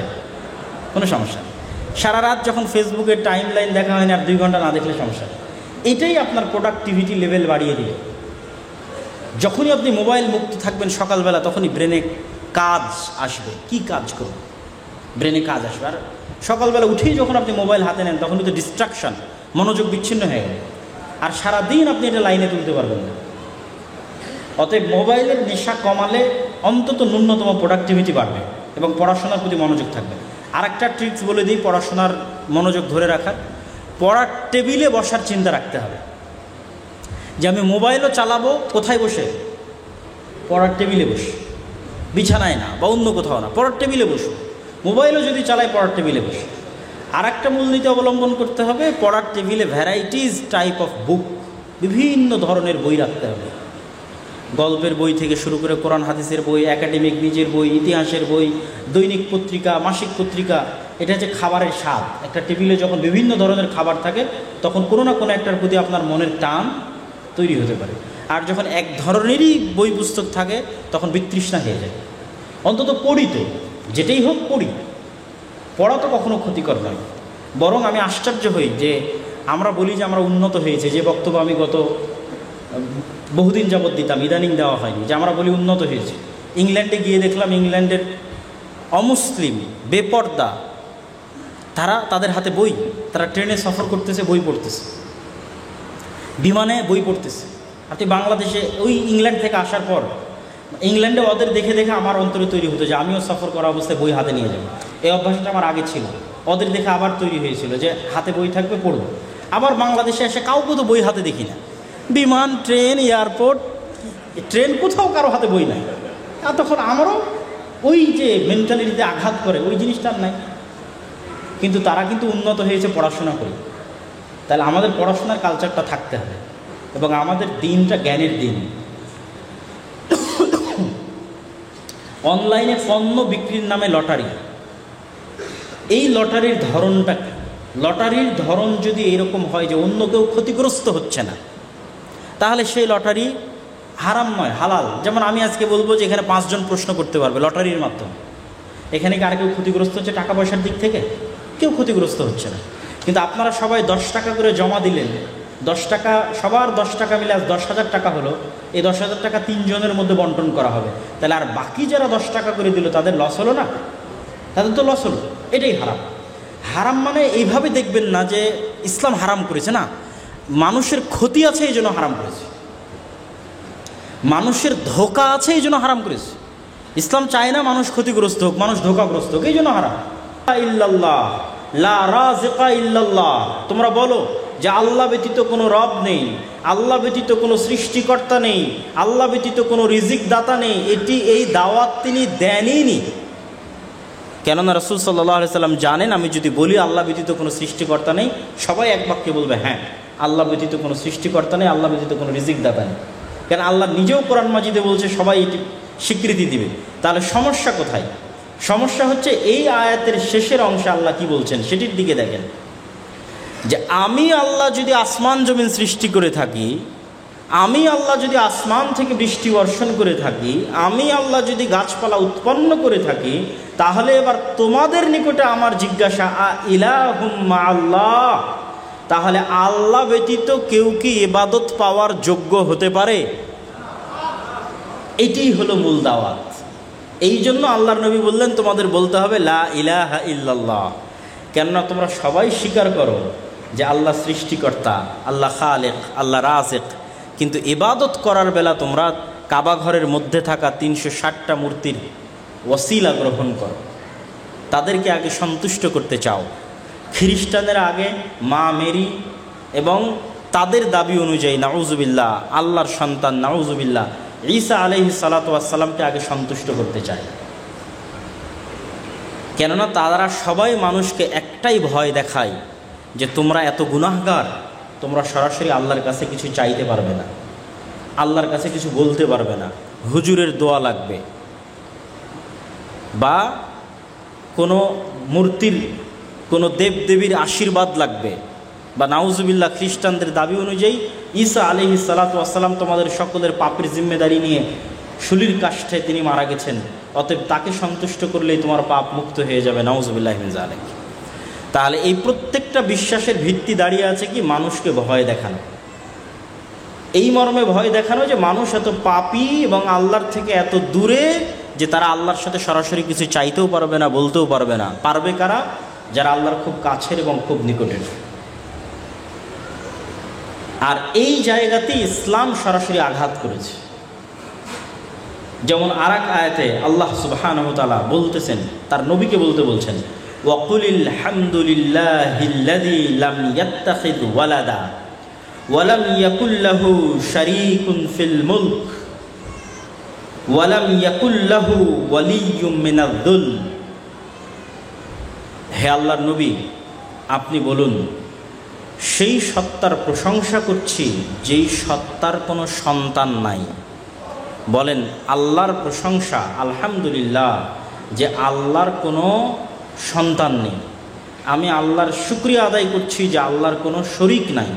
কোনো সমস্যা নেই। সারা রাত যখন ফেসবুকের টাইম লাইন দেখা হয়নি, আর 2 ঘন্টা না দেখলে সমস্যা নেই। এটাই আপনার প্রোডাক্টিভিটি লেভেল বাড়িয়ে দিবে। যখনই আপনি মোবাইল মুক্ত থাকবেন সকালবেলা, তখনই ব্রেনে কাজ আসবে। কি কাজ করবে? ব্রেনে কাজ আসবে। আর সকালবেলা উঠেই যখন আপনি মোবাইল হাতে নেন, তখনই তো ডিস্ট্রাকশন, মনোযোগ বিচ্ছিন্ন হয়ে গেল, আর সারাদিন আপনি এটা লাইনে তুলতে পারবেন না। অতএব মোবাইলের নেশা কমালে অন্তত ন্যূনতম প্রোডাক্টিভিটি বাড়বে এবং পড়াশোনার প্রতি মনোযোগ থাকবে। আর একটা ট্রিক্স বলে দিই পড়াশোনার মনোযোগ ধরে রাখার। পড়ার টেবিলে বসার চিন্তা রাখতে হবে, যে আমি মোবাইলও চালাবো কোথায় বসে? পড়ার টেবিলে বসে, বিছানায় না বা অন্য কোথাও না, পড়ার টেবিলে বসো। মোবাইলও যদি চালাই, পড়ার টেবিলে বসে। আর একটা মূলনীতি অবলম্বন করতে হবে, পড়ার টেবিলে ভ্যারাইটিস টাইপ অফ বুক, বিভিন্ন ধরনের বই রাখতে হবে। গল্পের বই থেকে শুরু করে কোরআন হাদিসের বই, একাডেমিক নিজের বই, ইতিহাসের বই, দৈনিক পত্রিকা, মাসিক পত্রিকা। এটা হচ্ছে খাবারের স্বাদ। একটা টেবিলে যখন বিভিন্ন ধরনের খাবার থাকে, তখন কোনো না কোনো একটার প্রতি আপনার মনের টান তৈরি হতে পারে। আর যখন এক ধরনেরই বই পুস্তক থাকে, তখন বিতৃষ্ণা হয়ে যায়। অন্তত পড়ি তো, যেটাই হোক পড়ি। পড়া তো কখনো ক্ষতিকর নয়। বরং আমি আশ্চর্য হই যে আমরা বলি যে আমরা উন্নত হয়েছে, যে বক্তব্য আমি গত বহুদিন যাবৎ দিতাম, ইদানিং দেওয়া হয়নি, যে আমরা বলি উন্নত হয়েছে। ইংল্যান্ডে গিয়ে দেখলাম, ইংল্যান্ডের অমুসলিম বেপর্দা, তাদের হাতে বই, তারা ট্রেনে সফর করতেছে, বই পড়তেছে, বিমানে বই পড়তেছে। আপনি বাংলাদেশে ওই ইংল্যান্ড থেকে আসার পর ইংল্যান্ডে ওদের দেখে দেখে আমার অন্তরে তৈরি হতো যে আমিও সফর করা অবস্থায় বই হাতে নিয়ে যাব। এই অভ্যাসটা আমার আগে ছিল, ওদের দেখে আবার তৈরি হয়েছিল যে হাতে বই থাকবে, পড়ব। আবার বাংলাদেশে এসে কাউকে তো বই হাতে দেখি না। বিমান, ট্রেন, এয়ারপোর্ট, ট্রেন, কোথাও কারো হাতে বই নাই। আর তখন আমারও ওই যে মেন্টালিটিতে আঘাত করে ওই জিনিসটা আর নাই। কিন্তু তারা কিন্তু উন্নত হয়েছে পড়াশোনা করে। তাহলে আমাদের পড়াশোনার কালচারটা থাকতে হবে এবং আমাদের দিনটা জ্ঞানের দিন। অনলাইনে পণ্য বিক্রির নামে লটারি, এই লটারির ধরনটা কি? লটারির ধরন যদি এরকম হয় যে অন্য কেউ ক্ষতিগ্রস্ত হচ্ছে না, তাহলে সেই লটারি হারাম নয়, হালাল। যেমন আমি আজকে বলবো যে এখানে 5 জন প্রশ্ন করতে পারবে লটারির মাধ্যমে। এখানে কি আর কেউ ক্ষতিগ্রস্ত হচ্ছে টাকা পয়সার দিক থেকে? কেউ ক্ষতিগ্রস্ত হচ্ছে না। কিন্তু আপনারা সবাই 10 টাকা করে জমা দিলেন, 10 টাকা, সবার 10 টাকা মিলে আজ 10,000 টাকা হলো। এই 10,000 টাকা 3 জনের মধ্যে বন্টন করা হবে। তাহলে আর বাকি যারা 10 টাকা করে দিল তাদের লস হলো না? তাদের তো লস হলো। এটাই হারাম। হারাম মানে এইভাবে দেখবেন না যে ইসলাম হারাম করেছে, না, মানুষের ক্ষতি আছে এই জন্য হারাম করেছে, মানুষের ধোঁকা আছে এই জন্য হারাম করেছে। ইসলাম চায় না মানুষ ক্ষতিগ্রস্ত হোক, মানুষ ধোঁকাগ্রস্ত হোক, এই জন্য হারাম। ইল্লাল্লাহ লা রাযিকা ইল্লাল্লাহ, তোমরা বলো যে আল্লাহ ব্যতীত কোনো রব নেই, আল্লাহ ব্যতীত কোনো সৃষ্টিকর্তা নেই, আল্লাহ ব্যতীত কোনো রিজিক দাতা নেই। এই দাওয়াত তিনি দেনইনি। কেননা রাসূল সাল্লাল্লাহু আলাইহি সাল্লাম জানেন আমি যদি বলি আল্লাহ ব্যতীত কোনো সৃষ্টিকর্তা নেই, সবাই এক বাক্যে বলবে হ্যাঁ আল্লাহ ব্যতীত কোনো সৃষ্টিকর্তা নেই, আল্লাহ ব্যতীত কোনো রিজিক দাতা নেই। কেন আল্লাহ নিজেও কোরআন মাজিদে বলছে, সবাই এটি স্বীকৃতি দিবে। তাহলে সমস্যা কোথায়? সমস্যা হচ্ছে এই আয়াতের শেষের অংশে আল্লাহ কি বলছেন সেটির দিকে দেখেন, যে আমি আল্লাহ যদি আসমান জমিন সৃষ্টি করে থাকি, আমি আল্লাহ যদি আসমান থেকে বৃষ্টি বর্ষণ করে থাকি, আমি আল্লাহ যদি গাছপালা উৎপন্ন করে থাকি, তাহলে এবার তোমাদের নিকটে আমার জিজ্ঞাসা, আ ইলাহুম মা'আল্লাহ, তাহলে আল্লাহ ব্যতীত কেউ কি ইবাদত পাওয়ার যোগ্য হতে পারে? এটাই হলো মূল দাওয়াত। এই জন্য আল্লাহর নবী বললেন তোমাদের বলতে হবে লা ইলাহা ইল্লাল্লাহ। কেননা তোমরা সবাই স্বীকার করো যে আল্লাহ সৃষ্টিকর্তা, আল্লাহ খালেক, আল্লাহ রাযিক, কিন্তু ইবাদত করার বেলা তোমরা কাবা ঘরের মধ্যে থাকা 360টা মূর্তির ওসিলা গ্রহণ করো, তাদেরকে আগে সন্তুষ্ট করতে চাও। খ্রিস্টানদের আগে মা মেরি এবং তাদের দাবি অনুযায়ী নাউজুবিল্লাহ আল্লাহর সন্তান নাউজুবিল্লাহ ঈসা আলাইহিস সালাতু ওয়াস সালামকে আগে সন্তুষ্ট করতে চায়। কেননা তারা সবাই মানুষকে একটাই ভয় দেখায় যে তোমরা এত গুনাহগার, তোমরা সরাসরি আল্লাহর কাছে কিছু চাইতে পারবে না, আল্লাহর কাছে কিছু বলতে পারবে না, হুজুরের দোয়া লাগবে বা কোনো মূর্তির কোনো দেবদেবীর আশীর্বাদ লাগবে, বা নাউজুবিল্লাহ খ্রিস্টানদের দাবি অনুযায়ী ঈসা আলাইহিস সালাতু ওয়াস সালাম তোমাদের সকলের পাপের জিম্মেদারি নিয়ে শুলির কাষ্ঠে তিনি মারা গেছেন, অতএব তাকে সন্তুষ্ট করলেই তোমার পাপ মুক্ত হয়ে যাবে, নাউজুবিল্লাহ মিন যালিক। তাহলে এই প্রত্যেকটা বিশ্বাসের ভিত্তি দাঁড়িয়ে আছে কি? মানুষকে ভয় দেখানো। এই মর্মে ভয় দেখানো যে মানুষ এত পাপী এবং আল্লাহর থেকে এত দূরে যে তারা আল্লাহর সাথে সরাসরি কিছু চাইতেও পারবে না, বলতেও পারবে না। পারবে কারা? যারা আল্লাহর খুব কাছের এবং খুব নিকটের। আর এই জায়গাতে ইসলাম সরাসরি আঘাত করেছে। যেমন আরেক আয়াতে আল্লাহ সুবহানাহু ওয়া তাআলা বলতেছেন, তার নবীকে বলতে বলছেন, ওয়াকুলিল হামদুলিল্লাহিল্লাযী লাম ইয়াত্তাখিয ওয়ালাদা ওয়া লাম ইয়াকুল লাহু শারীকুন ফিল মুলক ওয়া লাম ইয়াকুল লাহু ওয়ালিয়্যুম মিনায-যুল। হে আল্লাহর নবী, আপনি বলুন, সেই সত্তার প্রশংসা করছি যেই সত্তার কোনো সন্তান নাই। বলেন আল্লাহর প্রশংসা, আলহামদুলিল্লাহ, যে আল্লাহর কোনো সন্তান নেই। আমি আল্লাহর শুকরিয়া আদায় করছি যে আল্লাহর কোনো শরীক নাই।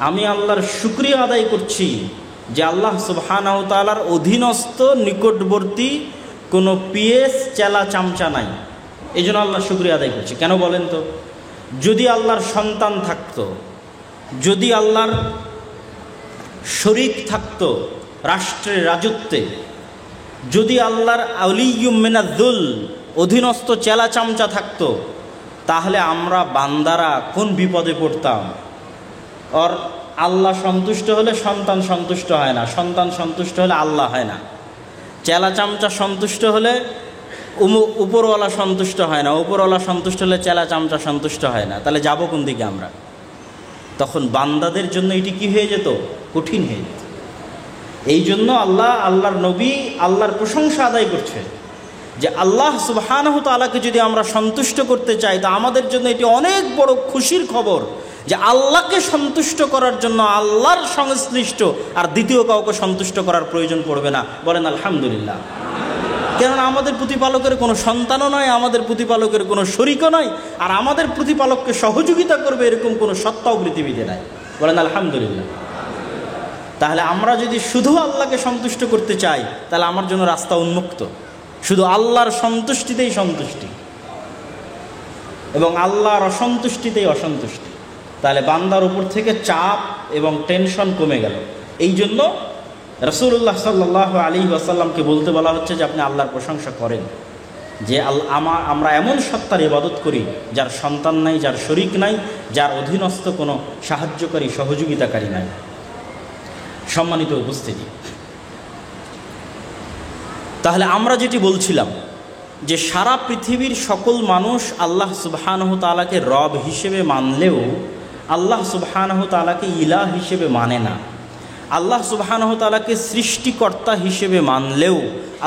আমি আল্লাহর শুকরিয়া আদায় করছি যে আল্লাহ সুবহানাহু ওয়া তাআলার অধীনস্থ নিকটবর্তী কোনো পিএস চেলা চামচা নাই। এই জন্য আল্লাহর শুকরিয়া আদায় করছি। কেন বলেন তো? যদি আল্লাহর সন্তান থাকতো, যদি আল্লাহর শরীক থাকতো রাষ্ট্রের রাজত্বে, যদি আল্লাহর আউলিয়্যুম মিনায-যুল অধীনস্থ চেলা চামচা থাকতো, তাহলে আমরা বান্দারা কোন বিপদে পড়তাম। আর আল্লাহ সন্তুষ্ট হলে সন্তান সন্তুষ্ট হয় না, সন্তান সন্তুষ্ট হলে আল্লাহ হয় না, চেলা চামচা সন্তুষ্ট হলে উপরওয়ালা সন্তুষ্ট হয় না, উপরওয়ালা সন্তুষ্ট হলে চেলা চামচা সন্তুষ্ট হয় না। তাহলে যাব কোন দিকে আমরা? তখন বান্দাদের জন্য এটি কি হয়ে যেত? কঠিন হয়ে যেত। এই জন্য আল্লাহর নবী আল্লাহর প্রশংসা আদায় করছে যে আল্লাহ সুবহানাহু তাআলাকে যদি আমরা সন্তুষ্ট করতে চাই, তা আমাদের জন্য এটি অনেক বড় খুশির খবর যে আল্লাহকে সন্তুষ্ট করার জন্য আল্লাহর সংশ্লিষ্ট আর দ্বিতীয় কাউকে সন্তুষ্ট করার প্রয়োজন পড়বে না। বলেন আলহামদুলিল্লাহ। কেননা আমাদের প্রতিপালকের কোনো সন্তানও নয়, আমাদের প্রতিপালকের কোনো শরীকও নয়, আর আমাদের প্রতিপালককে সহযোগিতা করবে এরকম কোনো সত্তাও পৃথিবীতে নাই। বলেন আলহামদুলিল্লাহ। তাহলে আমরা যদি শুধু আল্লাহকে সন্তুষ্ট করতে চাই, তাহলে আমার জন্য রাস্তা উন্মুক্ত। শুধু আল্লাহর সন্তুষ্টিতেই সন্তুষ্টি এবং আল্লাহর অসন্তুষ্টিতেই অসন্তুষ্টি। তাহলে বান্দার উপর থেকে চাপ এবং টেনশন কমে গেল। এই জন্য রাসূলুল্লাহ সাল্লাল্লাহু আলাইহি ওয়াসাল্লামকে বলতে বলা হচ্ছে যে আপনি আল্লাহর প্রশংসা করেন যে আমরা এমন সত্তার ইবাদত করি যার সন্তান নাই, যার শরীক নাই, যার অধীনস্থ কোনো সাহায্যকারী সহযোগিতাকারী নাই। সম্মানিত উপস্থিতি, তাহলে আমরা যেটি বলছিলাম যে সারা পৃথিবীর সকল মানুষ আল্লাহ সুবহানাহু তাআলাকে রব হিসেবে মানলেও আল্লাহ সুবহানাহু তাআলাকে ইলাহ হিসেবে মানে না। আল্লাহ সুবহানাহু তাআলাকে সৃষ্টিকর্তা হিসেবে মানলেও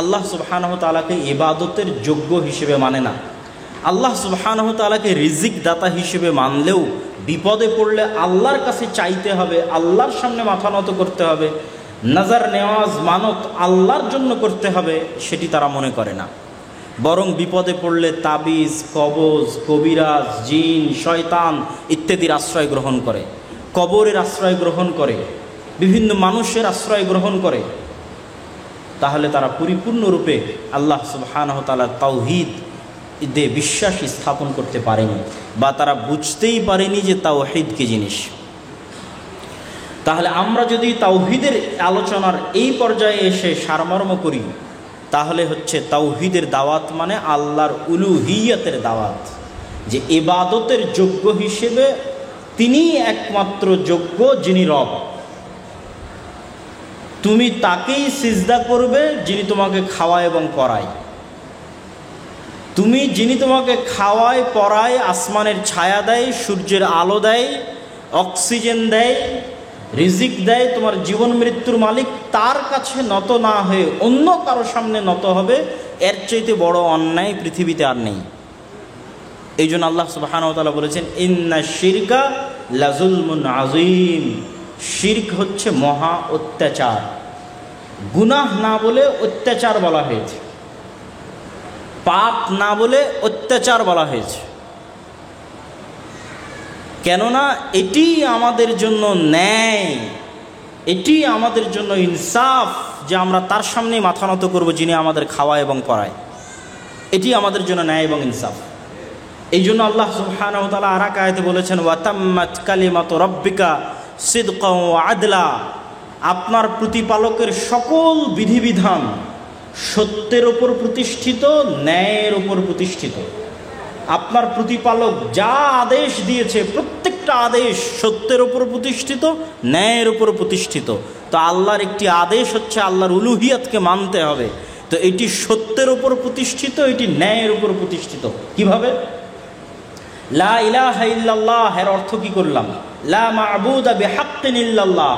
আল্লাহ সুবহানাহু তাআলাকে ইবাদতের যোগ্য হিসেবে মানে না। আল্লাহ সুবহানাহু তাআলাকে রিজিক দাতা হিসেবে মানলেও বিপদে পড়লে আল্লাহর কাছে চাইতে হবে, আল্লাহর সামনে মাথা নত করতে হবে, নাজার নেওয়াজ মানত আল্লাহর জন্য করতে হবে, সেটি তারা মনে করে না। বরং বিপদে পড়লে তাবিজ, কবজ, কবিরাজ, জিন, শয়তান ইত্যাদির আশ্রয় গ্রহণ করে, কবরের আশ্রয় গ্রহণ করে, বিভিন্ন মানুষের আশ্রয় গ্রহণ করে। তাহলে তারা পরিপূর্ণরূপে আল্লাহ সুবহানাহু তাআলার তাওহীদ বিশ্বাস স্থাপন করতে পারেনি, বা তারা বুঝতেই পারেনি যে তাওহীদ কি জিনিস। তাহলে আমরা যদি তাওহীদের আলোচনার এই পর্যায়ে এসে সারমর্ম করি, তাহলে হচ্ছে তাওহীদের দাওয়াত মানে আল্লাহর উলুহিয়তের দাওয়াত, যে ইবাদতের যোগ্য হিসেবে তিনিই একমাত্র যোগ্য, যিনি রব। তুমি তাকেই সিজদা করবে যিনি তোমাকে খাওয়ায় এবং পরায়। যিনি তোমাকে খাওয়ায় পরায়, আসমানের ছায়া দেয়, সূর্যের আলো দেয়, অক্সিজেন দেয়, রিজিক দেয়, তোমার জীবন মৃত্যুর মালিক, তার কাছে নত না হয়ে অন্য কারো সামনে নত হবে, এর চাইতে বড় অন্যায় পৃথিবীতে আর নেই। এই জন্য আল্লাহ সুবহানাহু ওয়া তাআলা বলেছেন ইন্না শিরকা লাযুলমুন আযীম। শিরক হচ্ছে মহা অত্যাচার। গুনাহ না বলে অত্যাচার বলা হয়েছে, পাপ না বলে অত্যাচার বলা হয়েছে। কেননা এটি আমাদের জন্য ন্যায়, এটি আমাদের জন্য ইনসাফ যে আমরা তার সামনে মাথা নত করব যিনি আমাদের খাওয়ায় এবং পরায়। এটি আমাদের জন্য ন্যায় এবং ইনসাফ। এই জন্য আল্লাহ সুবহানাহু ওয়া তাআলা আরেক আয়াতে বলেছেন ওয়া তাম্মাত কালিমাতু রাব্বিকা সিদকাও ওয়া আদলা। আপনার প্রতিপালকের সকল বিধিবিধান সত্যের উপর প্রতিষ্ঠিত, ন্যায়ের উপর প্রতিষ্ঠিত। আপনার প্রতিপালক যা আদেশ দিয়েছে প্রত্যেকটা আদেশ সত্যের উপর প্রতিষ্ঠিত, ন্যায়ের উপর প্রতিষ্ঠিত। তো আল্লাহর একটি আদেশ হচ্ছে আল্লাহর উলুহিয়াতকে মানতে হবে। তো এটি সত্যের উপর প্রতিষ্ঠিত, এটি ন্যায়ের উপর প্রতিষ্ঠিত। কিভাবে? লা ইলাহা ইল্লাল্লাহ এর অর্থ কি করলাম? লা মা'বুদা বিহাক্কিন ইল্লাল্লাহ।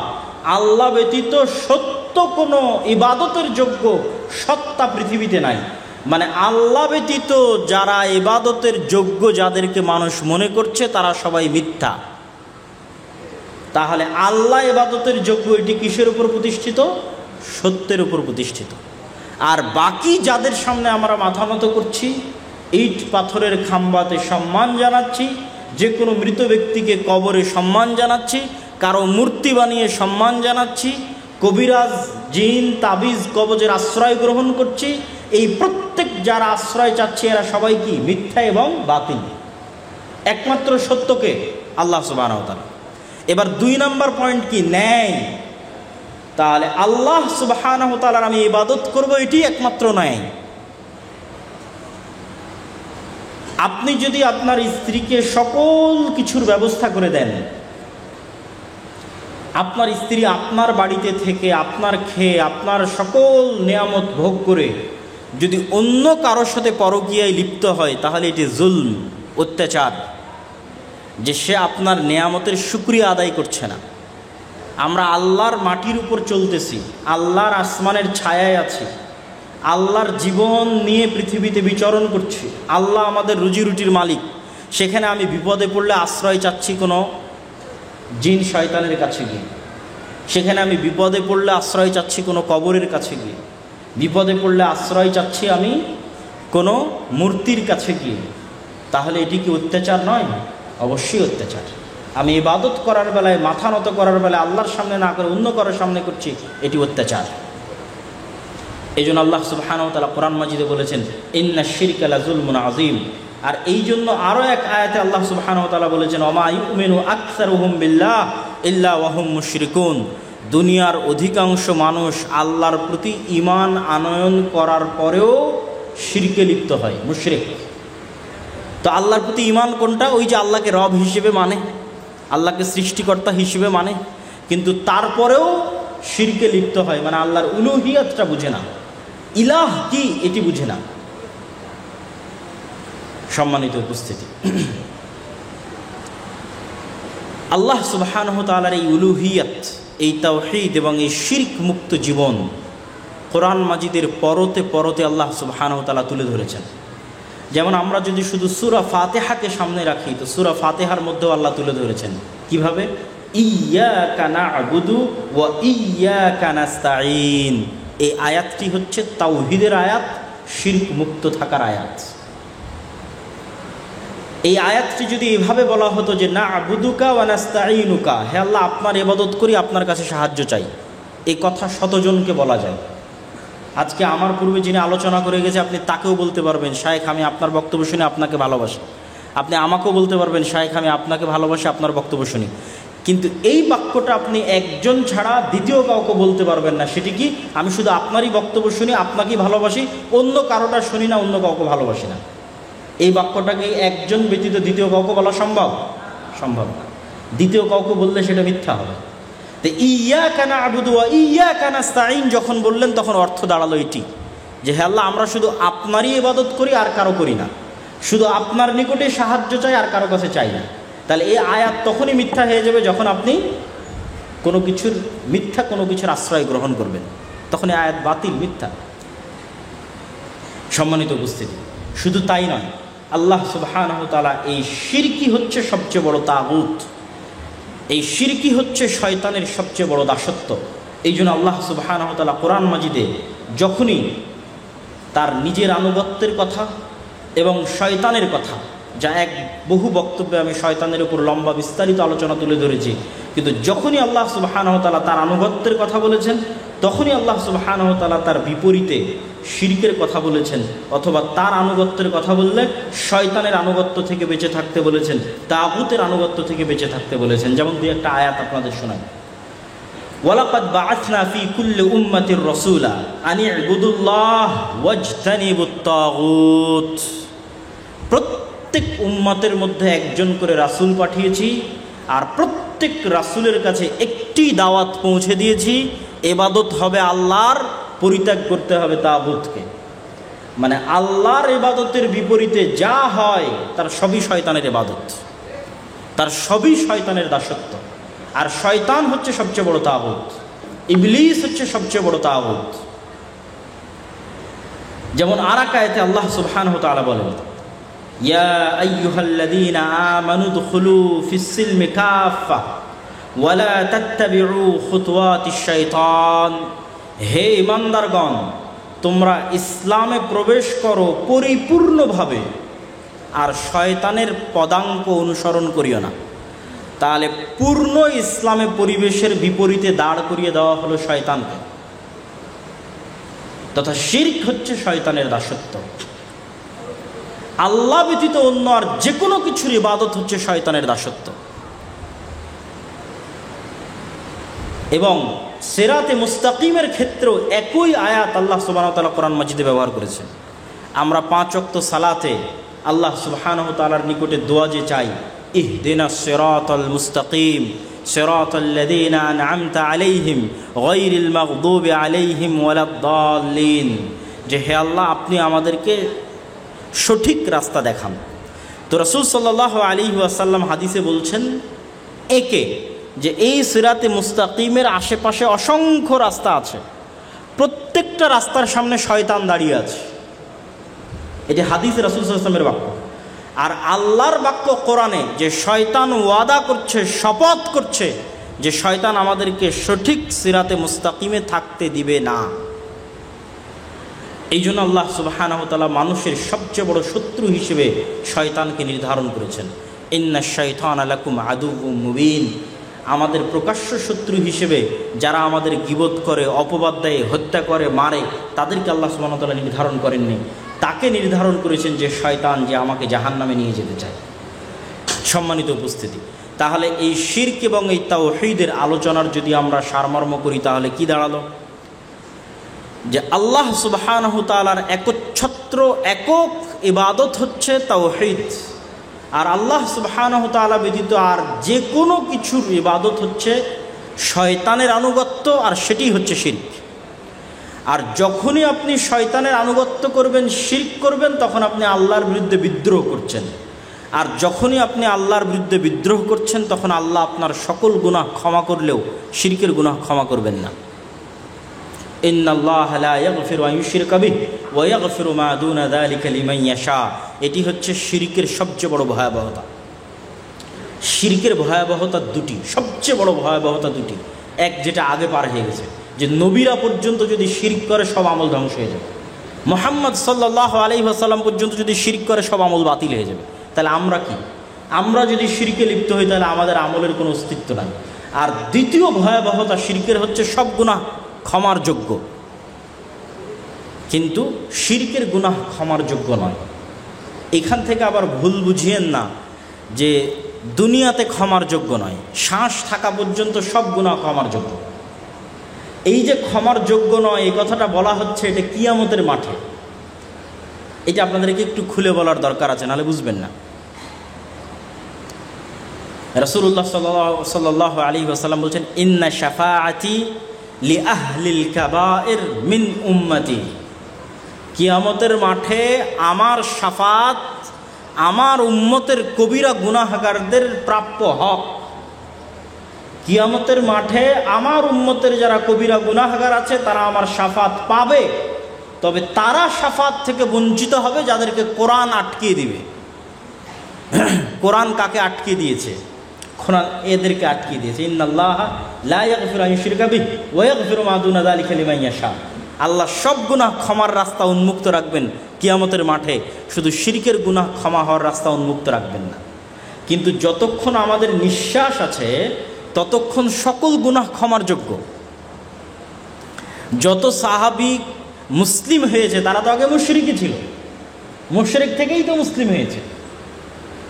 আল্লাহ ব্যতীত সত্য কোনো ইবাদতের যোগ্য সত্তা পৃথিবীতে নাই। মানে আল্লাহ ব্যতীত যারা ইবাদতের যোগ্য, যাদেরকে মানুষ মনে করছে, তারা সবাই মিথ্যা। তাহলে আল্লাহ ইবাদতের যোগ্য, এটি কিসের উপর প্রতিষ্ঠিত? সত্যের উপর প্রতিষ্ঠিত। আর বাকি যাদের সামনে আমরা মাথা নত করছি, ইট পাথরের খাম্বাতে সম্মান জানাচ্ছি, যে কোনো মৃত ব্যক্তিকে কবরে সম্মান জানাচ্ছি, কারো মূর্তি বানিয়ে সম্মান জানাচ্ছি, কবিরাজ, জিন, তাবিজ, কবজের আশ্রয় গ্রহণ করছি, এই প্রত্যেক যারা আশ্রয় চাচ্ছে এরা সবাই কি? মিথ্যা এবং বাতিল। একমাত্র সত্যকে আল্লাহ সুবহানাহু ওয়া তাআলা। এবার 2 নম্বর পয়েন্ট কি? ন্যায়। তাহলে আল্লাহ সুবহানাহু ওয়া তাআলার আমি ইবাদত করব, এটি একমাত্র ন্যায়। আপনি যদি আপনার স্ত্রীকে সকল কিছুর ব্যবস্থা করে দেন, আপনার স্ত্রী আপনার বাড়িতে থেকে আপনার খেয়ে আপনার সকল নিয়ামত ভোগ করে যদি অন্য কারোর সাথে পরকীয়ায় লিপ্ত হয়, তাহলে এটি জুলম, অত্যাচার, যে সে আপনার নিয়ামতের শুকরিয়া আদায় করছে না। আমরা আল্লাহর মাটির উপর চলতেছি, আল্লাহর আসমানের ছায়ায় আছি, আল্লাহর জীবন নিয়ে পৃথিবীতে বিচরণ করছি, আল্লাহ আমাদের রুজি রুটির মালিক। সেখানে আমি বিপদে পড়লে আশ্রয় চাচ্ছি কোনো জিন শয়তানের কাছে গিয়ে, সেখানে আমি বিপদে পড়লে আশ্রয় চাচ্ছি কোনো কবরের কাছে গিয়ে, বিপদে পড়লে আশ্রয় চাচ্ছি আমি কোনো মূর্তির কাছে গিয়ে, তাহলে এটি কি অত্যাচার নয়? অবশ্যই অত্যাচার। আমি ইবাদত করার বেলায়, মাথা নত করার বেলায় আল্লাহর সামনে না করে অন্য কারোর সামনে করছি, এটি অত্যাচার। এই জন্য আল্লাহ সুবহানাহু ওয়া তাআলা কোরআন মাজিদে বলেছেন ইন্না শিরকা লাযুলমুন আযীম। আর এই জন্য আরও এক আয়াতে আল্লাহ সুবহানাহু ওয়া তাআলা বলেছেন ওমা ইউমিনু আকসারুহুম বিল্লাহ ইল্লা ওয়া হুম মুশরিকুন। দুনিয়ার অধিকাংশ মানুষ আল্লাহর প্রতি ঈমান আনয়ন করার পরেও শিরকে লিপ্ত হয়, মুশরিক। তো আল্লাহর প্রতি ঈমান কোনটা? ওই যে আল্লাহকে রব হিসেবে মানে, আল্লাহকে সৃষ্টিকর্তা হিসেবে মানে, কিন্তু তারপরেও শিরকে লিপ্ত হয়, মানে আল্লাহর উলুহিয়াতটা বুঝে না, ইলাহ কি এটি বুঝে না। সম্মানিত উপস্থিতি, আল্লাহ সুবহানাহু ওয়া তাআলার এই উলুহিয়াত, এই তাওহীদ এবং এই শিরক মুক্ত জীবন কোরআন মাজিদের পরতে পরতে আল্লাহ সুবহানাহু ওয়া তাআলা তুলে ধরেছেন। যেমন আমরা যদি শুধু সূরা ফাতিহাকে সামনে রাখি, তো সূরা ফাতিহার মধ্যেও আল্লাহ তুলে ধরেছেন কিভাবে? ইয়্যাকা না'বুদু ওয়া ইয়্যাকা নাস্তাঈন। এই আয়াতটি হচ্ছে তাওহীদের আয়াত, শিরক মুক্ত থাকার আয়াত। এই আয়াতটি যদি এভাবে বলা হতো যে না'বুদুকা ওয়া নাস্তাঈনুকা, হে আল্লাহ আপনার ইবাদত করি, আপনার কাছে সাহায্য চাই, এই কথা শতজনকে বলা যায়। আজকে আমার পূর্বে যিনি আলোচনা করে গেছে আপনি তাকেও বলতে পারবেন শায়েখ আমি আপনার বক্তব্য শুনে আপনাকে ভালোবাসি, আপনি আমাকেও বলতে পারবেন শায়েখ আমি আপনাকে ভালোবাসি, আপনার বক্তব্য শুনি। কিন্তু এই বাক্যটা আপনি একজন ছাড়া দ্বিতীয় কাউকে বলতে পারবেন না। সেটি কি? আমি শুধু আপনারই বক্তব্য শুনি, আপনাকেই ভালোবাসি, অন্য কারোটা শুনি না, অন্য কাউকে ভালোবাসি না। এই বাক্যটাকে একজন ব্যতীত দ্বিতীয় কাউকে বলা সম্ভব? সম্ভব না। দ্বিতীয় কাউকে বললে সেটা মিথ্যা হবে। তো ইয়্যাকা না'বুদু ওয়া ইয়্যাকা নাস্তাঈন যখন বললেন, তখন অর্থ দাঁড়ালো এটি যে হে আল্লাহ আমরা শুধু আপনারই ইবাদত করি, আর কারো করি না, শুধু আপনার নিকটে সাহায্য চাই, আর কারো কাছে চাই না। তাহলে এই আয়াত তখনই মিথ্যা হয়ে যাবে যখন আপনি কোনো কিছুর মিথ্যা কোনো কিছুর আশ্রয় গ্রহণ করবেন, তখন এই আয়াত বাতিল, মিথ্যা। সম্মানিত উপস্থিতি, শুধু তাই নয়, আল্লাহ সুবহানাহু ওয়া তাআলা এই শিরকি হচ্ছে সবচেয়ে বড় তাগুত, এই শিরকি হচ্ছে শয়তানের সবচেয়ে বড় দাসত্ব। এই জন্য আল্লাহ সুবহানাহু ওয়া তাআলা কোরআন মাজিদে যখনই তার নিজের আনুগত্যের কথা এবং শয়তানের কথা, যা এক বহু বক্তব্যে আমি শয়তানের উপর লম্বা বিস্তারিত আলোচনা তুলে ধরেছি, কিন্তু যখনই আল্লাহ সুবহানাহু ওয়া তাআলা তার আনুগত্যের কথা বলেছেন, তখনই আল্লাহ সুবহানাহু ওয়া তাআলা তার বিপরীতে শিরকের কথা বলেছেন, অথবা তার আনুগত্যের কথা বললে শয়তানের আনুগত্য থেকে বেঁচে থাকতে বলেছেন, তাগুতের আনুগত্য থেকে বেঁচে থাকতে বলেছেন। যেমন দুই একটা আয়াত আপনাদের শোনাই। ওয়ালাকাদ বাআসনা ফি কুল্লি উম্মাতির রাসূলা আন ইবুদুল্লাহ ওয়াজতানিবুত তাগুত। প্রত্যেক উম্মতের মধ্যে একজন করে রাসূল পাঠিয়েছি, আর প্রত্যেক রাসূলের কাছে একটি দাওয়াত পৌঁছে দিয়েছি, ইবাদত হবে আল্লাহর, পরিত্যাগ করতে হবে তাগুতকে। মানে আল্লাহর ইবাদতের বিপরীতে যা হয় তার সবই শয়তানের ইবাদত, তার সবই শয়তানের দাসত্ব। আর শয়তান হচ্ছে সবচেয়ে বড় তাগুত, ইবলিস হচ্ছে সবচেয়ে বড় তাগুত। যেমন আর এক আয়াতে আল্লাহ সুবহানাহু ওয়া তাআলা বলেন ইয়া আইয়ুহাল্লাযীনা আমানু দুখুলু ফিস-সিলমি কাফা ওয়া লা তাত্তাবিউ খুতুওয়াতিশ শাইতান। হে ঈমানদারগণ, তোমরা ইসলামে প্রবেশ করো পরিপূর্ণভাবে, আর শয়তানের পদাঙ্ক অনুসরণ করিও না। তাহলে পূর্ণ ইসলামে পরিবেশের বিপরীতে দাঁড় করিয়ে দেওয়া হলো শয়তানকে, তথা শিরক হচ্ছে শয়তানের দাসত্ব। আল্লাহ ব্যতীত অন্য আর যে কোনো কিছুর ইবাদত হচ্ছে শয়তানের দাসত্ব। এবং সিরাতে মুস্তাকিমের ক্ষেত্রেও একই আয়াত আল্লাহ সুবহানাহু ওয়া তাআলা কোরআন মাজিদে ব্যবহার করেছেন। আমরা 5 ওয়াক্ত সালাতে আল্লাহ সুবহানাহু ওয়া তাআলার নিকটে দোয়া যে চাই, ইহদিনাস সিরাতাল মুস্তাকিম সিরাতাল্লাযীনা আন'আমতা আলাইহিম গায়রিল মাগদুবি আলাইহিম ওয়ালাদ-দাল্লিন, যে হে আল্লাহ আপনি আমাদেরকে সঠিক রাস্তা দেখান। তো রাসূল সাল্লাল্লাহু আলাইহি ওয়াসাল্লাম হাদিসে বলছেন, একে যে এই সিরাতে মুস্তাকিমের আশেপাশে অসংখ্য রাস্তা আছে, প্রত্যেকটা রাস্তার সামনে শয়তান দাঁড়িয়ে আছে। এটি হাদিস রাসূল সাল্লাল্লাহু আলাইহি ওয়াসাল্লামের বাক্য। আর আল্লাহর বাক্য কোরআনে যে শয়তান ওয়াদা করছে, শপথ করছে যে শয়তান আমাদেরকে সঠিক সিরাতে মুস্তাকিমে থাকতে দিবে না। এই জন্য আল্লাহ সুবহানাহু ওয়া তাআলা মানুষের সবচেয়ে বড় শত্রু হিসেবে শয়তানকে নির্ধারণ করেছেন। ইন্নাশ শাইতানা লাকুম আদুউম মুবিন। আমাদের প্রকাশ্য শত্রু হিসেবে যারা আমাদের গীবত করে, অপবাদ দেয়, হত্যা করে, মারে, তাদেরকে আল্লাহ সুবহানাহু ওয়া তাআলা নির্ধারণ করেননি। তাকে নির্ধারণ করেছেন যে শয়তান, যে আমাকে জাহান্নামে নিয়ে যেতে চায়। সম্মানিত উপস্থিতি, তাহলে এই শিরক এবং এই তাওহীদের আলোচনার যদি আমরা সারমর্ম করি তাহলে কি দাঁড়ালো? যে আল্লাহ সুবহানাহু তাআলার একচ্ছত্র একক ইবাদত হচ্ছে তাওহীদ, আর আল্লাহ সুবহানাহু তাআলা ব্যতীত আর যে কোনো কিছুর ইবাদত হচ্ছে শয়তানের আনুগত্য, আর সেটি হচ্ছে শিরক। আর যখনই আপনি শয়তানের আনুগত্য করবেন, শিরক করবেন, তখন আপনি আল্লাহর বিরুদ্ধে বিদ্রোহ করছেন। আর যখনই আপনি আল্লাহর বিরুদ্ধে বিদ্রোহ করছেন, তখন আল্লাহ আপনার সকল গুনাহ ক্ষমা করলেও শিরকের গুনাহ ক্ষমা করবেন না। ইন্নাল্লাহা লা ইয়াগফিরু আন ইউশরিকা বিহি ওয়া ইয়াগফিরু মা দুনা যালিকা লিমান ইয়াশা। এটি হচ্ছে শিরকের সবচেয়ে বড় ভয়াবহতা। শিরকের ভয়াবহতা দুটি, সবচেয়ে বড় ভয়াবহতা দুটি। এক, যেটা আগে পার হয়ে গেছে, যে নবীরা পর্যন্ত যদি শিরক করে সব আমল ধ্বংস হয়ে যাবে। মুহাম্মদ সাল্লাল্লাহু আলাইহি ওয়াসাল্লাম পর্যন্ত যদি শিরক করে সব আমল বাতিল হয়ে যাবে। তাহলে আমরা কি? আমরা যদি শিরকে লিপ্ত হই তাহলে আমাদের আমলের কোনো অস্তিত্ব নাই। আর দ্বিতীয় ভয়াবহতা শিরকের হচ্ছে সব গুনাহ ক্ষমার যোগ্য, কিন্তু শিরকের গুনাহ ক্ষমার যোগ্য নয়। এখান থেকে আবার ভুল বুঝিয়েন না যে দুনিয়াতে ক্ষমার যোগ্য নয়, শ্বাস থাকা পর্যন্ত সব গুনাহ ক্ষমার যোগ্য। এই যে ক্ষমার যোগ্য নয়, এই কথাটা বলা হচ্ছে এটা কিয়ামতের মাঠে। এটা আপনাদেরকে একটু খুলে বলার দরকার আছে, নাহলে বুঝবেন না। রাসূলুল্লাহ সাল্লাল্লাহু আলাইহি ওয়াসাল্লাম বলছেন, ইন্না শাফাআতি লি আহলিল কাবায়ের মিন উম্মতি। কিয়ামতের মাঠে আমার শাফাত আমার উম্মতের কবিরা গুনাহগারদের প্রাপ্য হক। কিয়ামতের মাঠে আমার উম্মতের যারা কবিরা গুনাহগার আছে তারা আমার শাফাত পাবে, তবে তারা শাফাত থেকে বঞ্চিত হবে যাদেরকে কোরআন আটকিয়ে দিবে। কোরআন কাকে আটকিয়ে দিয়েছে? কোরআন এদেরকে আটকিয়ে দিয়েছে। ইন্নাল্লাহা লা ইয়াগফিরু আন ইউশরিকা বিহি ওয়া ইয়াগফিরু মা দুনা যালিকা লিমান ইয়াশা। আল্লাহ সব গুনাহ ক্ষমার রাস্তা উন্মুক্ত রাখবেন কিয়ামতের মাঠে, শুধু শিরকের গুনাহ ক্ষমা হওয়ার রাস্তা উন্মুক্ত রাখবেন না। কিন্তু যতক্ষণ আমাদের নিঃশ্বাস আছে ততক্ষণ সকল গুনাহ ক্ষমার যোগ্য। যত সাহাবী মুসলিম হয়েছে তারা তো আগে মুশরিকই ছিল, মুশরিক থেকেই তো মুসলিম হয়েছে।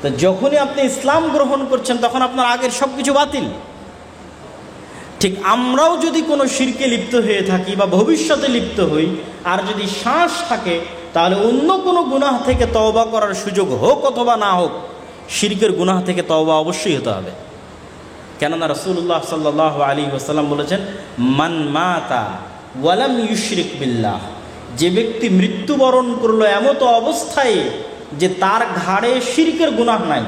তো যখনই আপনি ইসলাম গ্রহণ করছেন তখন আপনার আগের সব কিছু বাতিল। ঠিক আমরাও যদি কোনো শিরকে লিপ্ত হয়ে থাকি বা ভবিষ্যতে লিপ্ত হই, আর যদি শ্বাস থাকে, তাহলে অন্য কোনো গুনাহ থেকে তওবা করার সুযোগ হোক অথবা না হোক, শিরকের গুনাহ থেকে তওবা অবশ্যই হতে হবে। কেননা রাসূলুল্লাহ সাল্লাল্লাহু আলাইহি ওয়াসাল্লাম বলেছেন, মান মাতা ওয়ালাম ইউশরিক বিল্লাহ। যে ব্যক্তি মৃত্যুবরণ করলো এমতো অবস্থায় যে তার ঘাড়ে শিরকের গুনাহ নাই,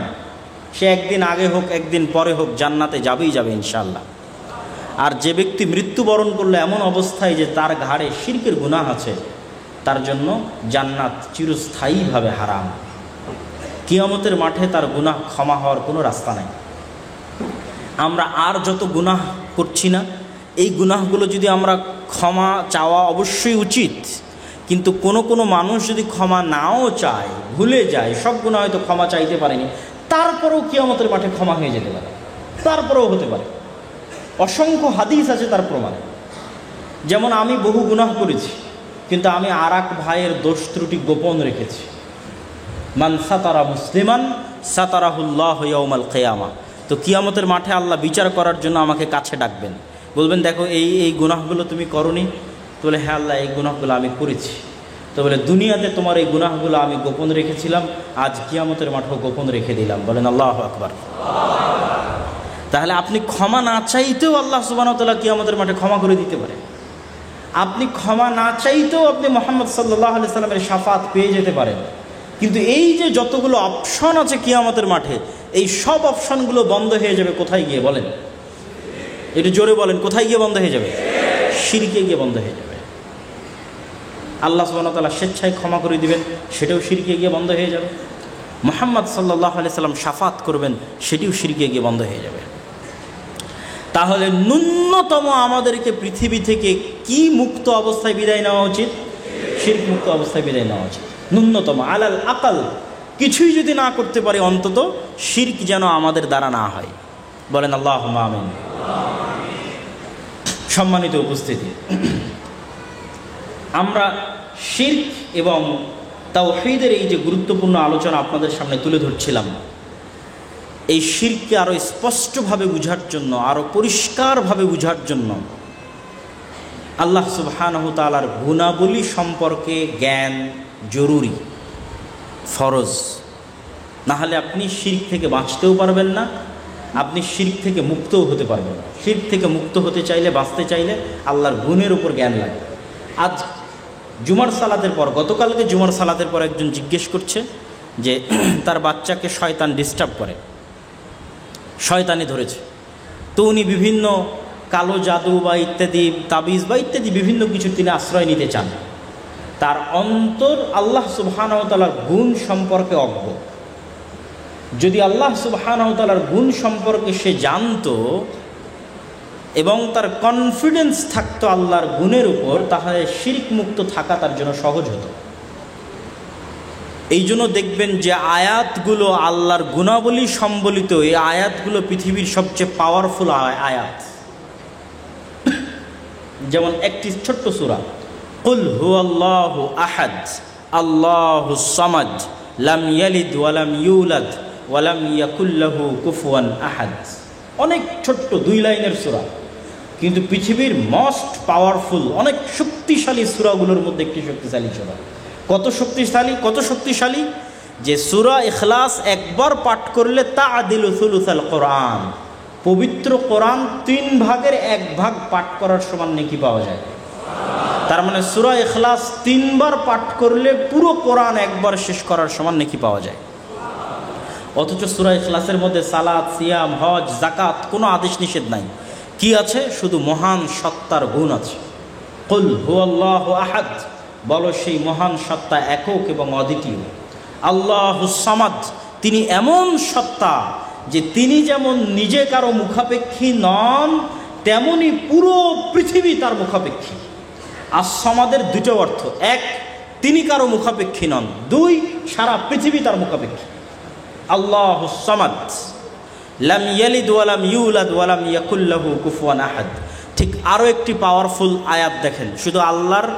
সে একদিন আগে হোক একদিন পরে হোক জান্নাতে যাবেই যাবে ইনশাআল্লাহ। আর যে ব্যক্তি মৃত্যুবরণ করলো এমন অবস্থায় যে তার ঘাড়ে শিরকের গুনাহ আছে, তার জন্য জান্নাত চিরস্থায়ীভাবে হারাম। কিয়ামতের মাঠে তার গুনাহ ক্ষমা হওয়ার কোনো রাস্তা নাই। আমরা আর যত গুনাহ করছি না, এই গুনাহগুলো যদি আমরা ক্ষমা চাওয়া অবশ্যই উচিত, কিন্তু কোনো কোনো মানুষ যদি ক্ষমা নাও চায়, ভুলে যায়, সব গুনাহ হয়তো ক্ষমা চাইতে পারেনি, তারপরেও কিয়ামতের মাঠে ক্ষমা হয়ে যেতে পারে, তারপরেও হতে পারে। অসংখ্য হাদিস আছে তার প্রমাণ। যেমন আমি বহু গুনাহ করেছি, কিন্তু আমি আর এক ভাইয়ের দোষ ত্রুটি গোপন রেখেছি। মান সাতারা মুসলিমান সাতারাহুল্লাহু ইয়াউমাল কিয়ামা। তো কিয়ামতের মাঠে আল্লাহ বিচার করার জন্য আমাকে কাছে ডাকবেন, বলবেন, দেখো এই গুনাহগুলো তুমি করনি। তো বলে, হ্যাঁ আল্লাহ, এই গুনাহগুলো আমি করেছি। তো বলে, দুনিয়াতে তোমার এই গুনাহগুলো আমি গোপন রেখেছিলাম, আজ কিয়ামতের মাঠেও গোপন রেখে দিলাম। বলেন আল্লাহু আকবার। তাহলে আপনি ক্ষমা না চাইতেও আল্লাহ সুবহানাহু ওয়া তাআলা কিয়ামতের মাঠে ক্ষমা করে দিতে পারে। আপনি ক্ষমা না চাইতেও আপনি মুহাম্মদ সাল্লাল্লাহু আলাইহি সাল্লামের শাফাত পেয়ে যেতে পারেন। কিন্তু এই যে যতগুলো অপশন আছে কিয়ামতের মাঠে, এই সব অপশনগুলো বন্ধ হয়ে যাবে কোথায় গিয়ে বলেন? একটু জোরে বলেন, কোথায় গিয়ে বন্ধ হয়ে যাবে? শিরকে গিয়ে বন্ধ হয়ে যাবে। আল্লাহ সুবহানাহু ওয়া তাআলা স্বেচ্ছায় ক্ষমা করে দিবেন, সেটাও শিরকে গিয়ে বন্ধ হয়ে যাবে। মুহাম্মদ সাল্লাল্লাহু আলাইহি সাল্লাম শাফাত করবেন, সেটিও শিরকে গিয়ে বন্ধ হয়ে যাবে। তাহলে ন্যূনতম আমাদেরকে পৃথিবী থেকে কি মুক্ত অবস্থায় বিদায় নেওয়া উচিত? শিরক মুক্ত অবস্থায় বিদায় নেওয়া উচিত। ন্যূনতম আলাল আকাল কিছুই যদি না করতে পারি, অন্তত শিরক যেন আমাদের দ্বারা না হয়। বলেন আল্লাহুম্মা আমিন। সম্মানিত উপস্থিতি, আমরা শিরক এবং তাওহীদের এই যে গুরুত্বপূর্ণ আলোচনা আপনাদের সামনে তুলে ধরছিলাম, এই শিরককে আরও স্পষ্টভাবে বুঝার জন্য, আরও পরিষ্কারভাবে বুঝার জন্য আল্লাহ সুবহানাহু তাআলার গুণাবলী সম্পর্কে জ্ঞান জরুরি, ফরজ। না হলে আপনি শিরক থেকে বাঁচতেও পারবেন না, আপনি শিরক থেকে মুক্তও হতে পারবেন না। শিরক থেকে মুক্ত হতে চাইলে, বাঁচতে চাইলে আল্লাহর গুণের উপর জ্ঞান লাগে। আজ জুমার সালাতের পর, গতকালকে জুমার সালাতের পর একজন জিজ্ঞেস করছে যে তার বাচ্চাকে শয়তান ডিস্টার্ব করে, শয়তানি ধরেছে। তো উনি বিভিন্ন কালো জাদু বা ইত্যাদি তাবিজ বা ইত্যাদি বিভিন্ন কিছু তিনি আশ্রয় নিতে চান। তার অন্তর আল্লাহ সুবহানাহু ওয়া তাআলার গুণ সম্পর্কে অজ্ঞ। যদি আল্লাহ সুবহানাহু ওয়া তাআলার গুণ সম্পর্কে সে জানতো এবং তার কনফিডেন্স থাকতো আল্লাহর গুণের উপর, তাহলে শিরক মুক্ত থাকা তার জন্য সহজ হতো। এই জন্য দেখবেন যে আয়াতগুলো আল্লাহর গুণাবলী সম্বলিত, এই আয়াতগুলো পৃথিবীর সবচেয়ে পাওয়ারফুল আয়াত। যেমন একটি ছোট্ট সূরা, কুল হুয়াল্লাহু আহাদ আল্লাহুস সামাদ লাম ইয়ালিদ ওয়া লাম ইউলাদ ওয়া লাম ইয়াকুল লাহু কুফুয়ান আহাদ। অনেক ছোট্ট 2 লাইনের সূরা, কিন্তু পৃথিবীর মোস্ট পাওয়ারফুল, অনেক শক্তিশালী সূরাগুলোর মধ্যে একটি শক্তিশালী সূরা। কত শক্তিশালী? কত শক্তিশালী যে সূরা ইখলাস একবার পাঠ করলে তাআদিলু সুলুসাল কোরআন, পবিত্র কোরআন 3 ভাগের 1 ভাগ পাঠ করার সমান নেকি পাওয়া যায়। তার মানে সূরা ইখলাস 3 বার পাঠ করলে পুরো কোরআন একবার শেষ করার সমান নেকি পাওয়া যায়। অথচ সূরা ইখলাসের মধ্যে সালাত, সিয়াম, হজ, যাকাত কোনো আদেশ নিষেধ নাই। কি আছে? শুধু মহান সত্তার গুণ আছে। কুল হুয়াল্লাহু আহাদ, বলো সেই মহান সত্তা একক এবং অদ্বিতীয়। আল্লাহুস সামাদ, তিনি এমন সত্তা যে তিনি যেমন নিজে কারো মুখাপেক্ষী নন, তেমনি পুরো পৃথিবী তার মুখাপেক্ষী। আস-সামাদের 2টো অর্থ, 1 তিনি কারো মুখাপেক্ষী নন, 2 সারা পৃথিবী তার মুখাপেক্ষী। আল্লাহুস সামাদ লাম ইয়ালিদ ওয়া লাম ইউলাদ ওয়া লাম ইয়াকুল লাহু কুফুয়ান আহাদ। ঠিক আরও একটি পাওয়ারফুল আয়াত দেখেন, শুধু আল্লাহর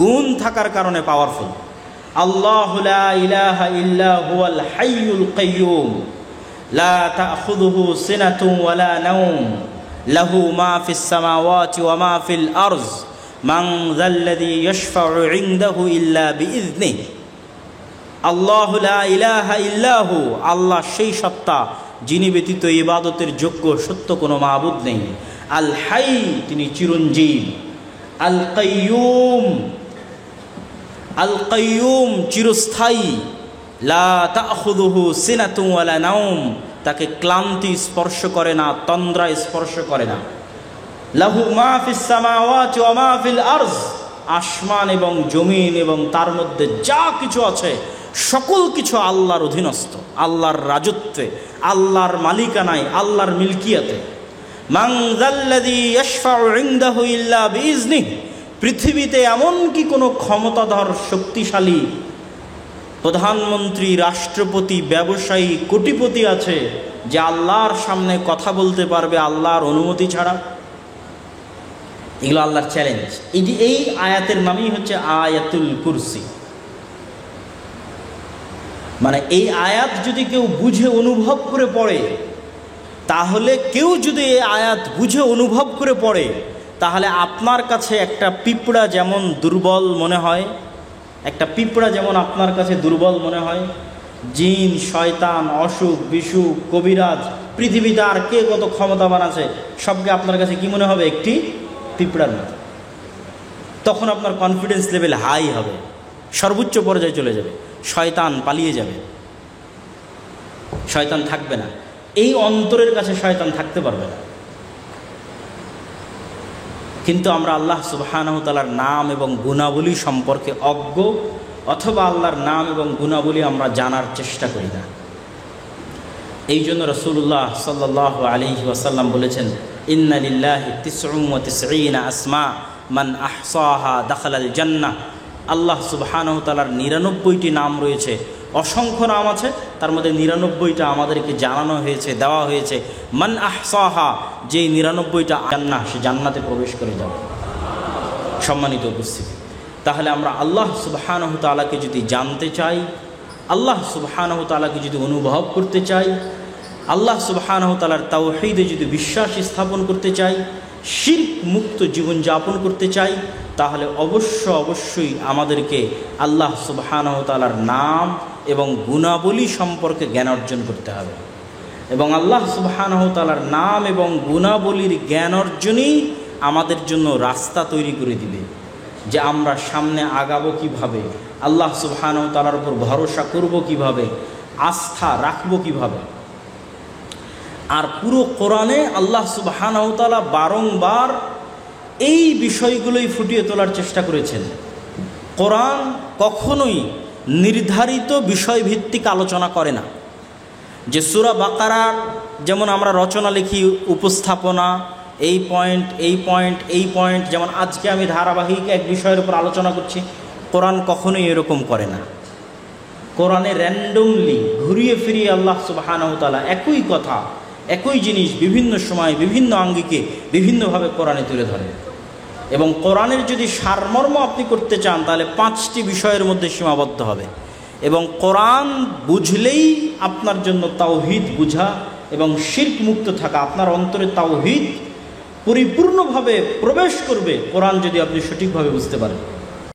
গুণ থাকার কারণে পাওয়ারফুল। আল্লাহু লা ইলাহা ইল্লা হুয়াল হাইয়ুল কাইয়্যুম লা তাখুযুহু সিনাতুন ওয়া লা নাওম লাহু মা ফিস সামাওয়াতি ওয়া মা ফিল আরজ মান যাল্লাযী ইয়াশফাউ ইনদাহু ইল্লা বিইذনিহি। আল্লাহু লা ইলাহা ইল্লাহু, আল্লাহ সেই সত্তা যিনি ব্যতীত ইবাদতের যোগ্য সত্য কোনো মাবুদ নেই। আল হাই, তিনি চিরঞ্জীব। আল কাইয়্যুম, আল কাইয়্যুম চিরস্থায়ী। লা তাখুযুহু সিনাতুন ওয়া লা নাওম, তাকে ক্লান্তি স্পর্শ করে না, তন্দ্রা স্পর্শ করে না। লাহু মা ফিস সামাওয়াতি ওয়া মা ফিল আরজ, আসমান এবং জমিন এবং তার মধ্যে যা কিছু আছে সকল কিছু আল্লাহর অধীনস্থ, আল্লাহর রাজত্বে, আল্লাহর মালিকানায়, আল্লাহর মিলকিয়াতে। মান যাল্লাযী ইয়াশফাউ ইনদাহু ইল্লা বিইذনিহি, পৃথিবীতে এমন কি কোনো ক্ষমতাধর শক্তিশালী প্রধানমন্ত্রী, রাষ্ট্রপতি, ব্যবসায়ী, কোটিপতি আছে যে আল্লাহর সামনে কথা বলতে পারবে আল্লাহর অনুমতি ছাড়া? এগুলো আল্লাহর চ্যালেঞ্জ। এই আয়াতের নামই হচ্ছে আয়াতুল কুরসি। মানে এই আয়াত যদি কেউ বুঝে অনুভব করে পড়ে, তাহলে কেউ যদি এই আয়াত বুঝে অনুভব করে পড়ে, তাহলে আপনার কাছে একটা পিঁপড়া যেমন দুর্বল মনে হয়, একটা পিঁপড়া যেমন আপনার কাছে দুর্বল মনে হয়, জিন, শয়তান, অসুখ, বিসুখ, কবিরাজ, পৃথিবীতে আর কে কত ক্ষমতাবান আছে, সবকে আপনার কাছে কি মনে হবে? একটি পিঁপড়ার মতো। তখন আপনার কনফিডেন্স লেভেল হাই হবে, সর্বোচ্চ পর্যায়ে চলে যাবে, শয়তান পালিয়ে যাবে, শয়তান থাকবে না। এই অন্তরের কাছে শয়তান থাকতে পারবে না। কিন্তু আমরা আল্লাহ সুবহানাহু ওয়া তাআলার নাম এবং গুণাবলী সম্পর্কে অজ্ঞ, অথবা আল্লাহর নাম এবং গুণাবলী আমরা জানার চেষ্টা করি না। এই জন্য রাসূলুল্লাহ সাল্লাল্লাহু আলাইহি ওয়াসাল্লাম বলেছেন, ইন্না লিল্লাহি 99 আসমা মান আহসাহা দাখালাল জান্নাহ। আল্লাহ সুবহানাহু ওয়া তাআলার 99টি নাম রয়েছে, অসংখ্য নাম আছে, তার মধ্যে 99টা আমাদেরকে জানানো হয়েছে, দেওয়া হয়েছে। মান আহসাহা, যেই 99টা জান্নাহ, সে জান্নাতে প্রবেশ করে যাবে। সম্মানিত উপস্থিতি, তাহলে আমরা আল্লাহ সুবহানাহু ওয়া তাআলাকে যদি জানতে চাই, আল্লাহ সুবহানাহু ওয়া তাআলাকে যদি অনুভব করতে চাই, আল্লাহ সুবহানাহু ওয়া তাআলার তাওহীদে যদি বিশ্বাস স্থাপন করতে চাই, শিরক মুক্ত জীবনযাপন করতে চাই, তাহলে অবশ্যই আমাদেরকে আল্লাহ সুবহানাহু ওয়া তাআলার নাম এবং গুণাবলী সম্পর্কে জ্ঞান অর্জন করতে হবে। এবং আল্লাহ সুবহানাহু ওয়া তাআলার নাম এবং গুণাবলীর জ্ঞান অর্জনই আমাদের জন্য রাস্তা তৈরি করে দিবে যে আমরা সামনে আগাবো কিভাবে, আল্লাহ সুবহানাহু ওয়া তাআলার উপর ভরসা করব কিভাবে, আস্থা রাখবো কিভাবে। আর পুরো কোরআনে আল্লাহ সুবহানাহু ওয়া তাআলা বারংবার এই বিষয়গুলোই ফুটিয়ে তোলার চেষ্টা করেছেন। কোরআন কখনোই নির্ধারিত বিষয়ভিত্তিক আলোচনা করে না। যে সূরা বাকারার যেমন আমরা রচনা লিখি, উপস্থাপনা, এই পয়েন্ট, যেমন আজকে আমি ধারাবাহিক এক বিষয়ের উপর আলোচনা করছি, কোরআন কখনোই এরকম করে না। কোরআনে র্যান্ডমলি ঘুরিয়ে ফিরিয়ে আল্লাহ সুবহানাহু ওয়া তাআলা একই কথা, একই জিনিস বিভিন্ন সময় বিভিন্ন আঙ্গিকে বিভিন্নভাবে কোরআনে তুলে ধরে। এবং কোরআনের যদি সারমর্ম আপনি করতে চান, তাহলে 5টি বিষয়ের মধ্যে সীমাবদ্ধ হবে। এবং কোরআন বুঝলেই আপনার জন্য তাওহীদ বুঝা এবং শিরক মুক্ত থাকা, আপনার অন্তরে তাওহীদ পরিপূর্ণভাবে প্রবেশ করবে কোরআন যদি আপনি সঠিকভাবে বুঝতে পারেন।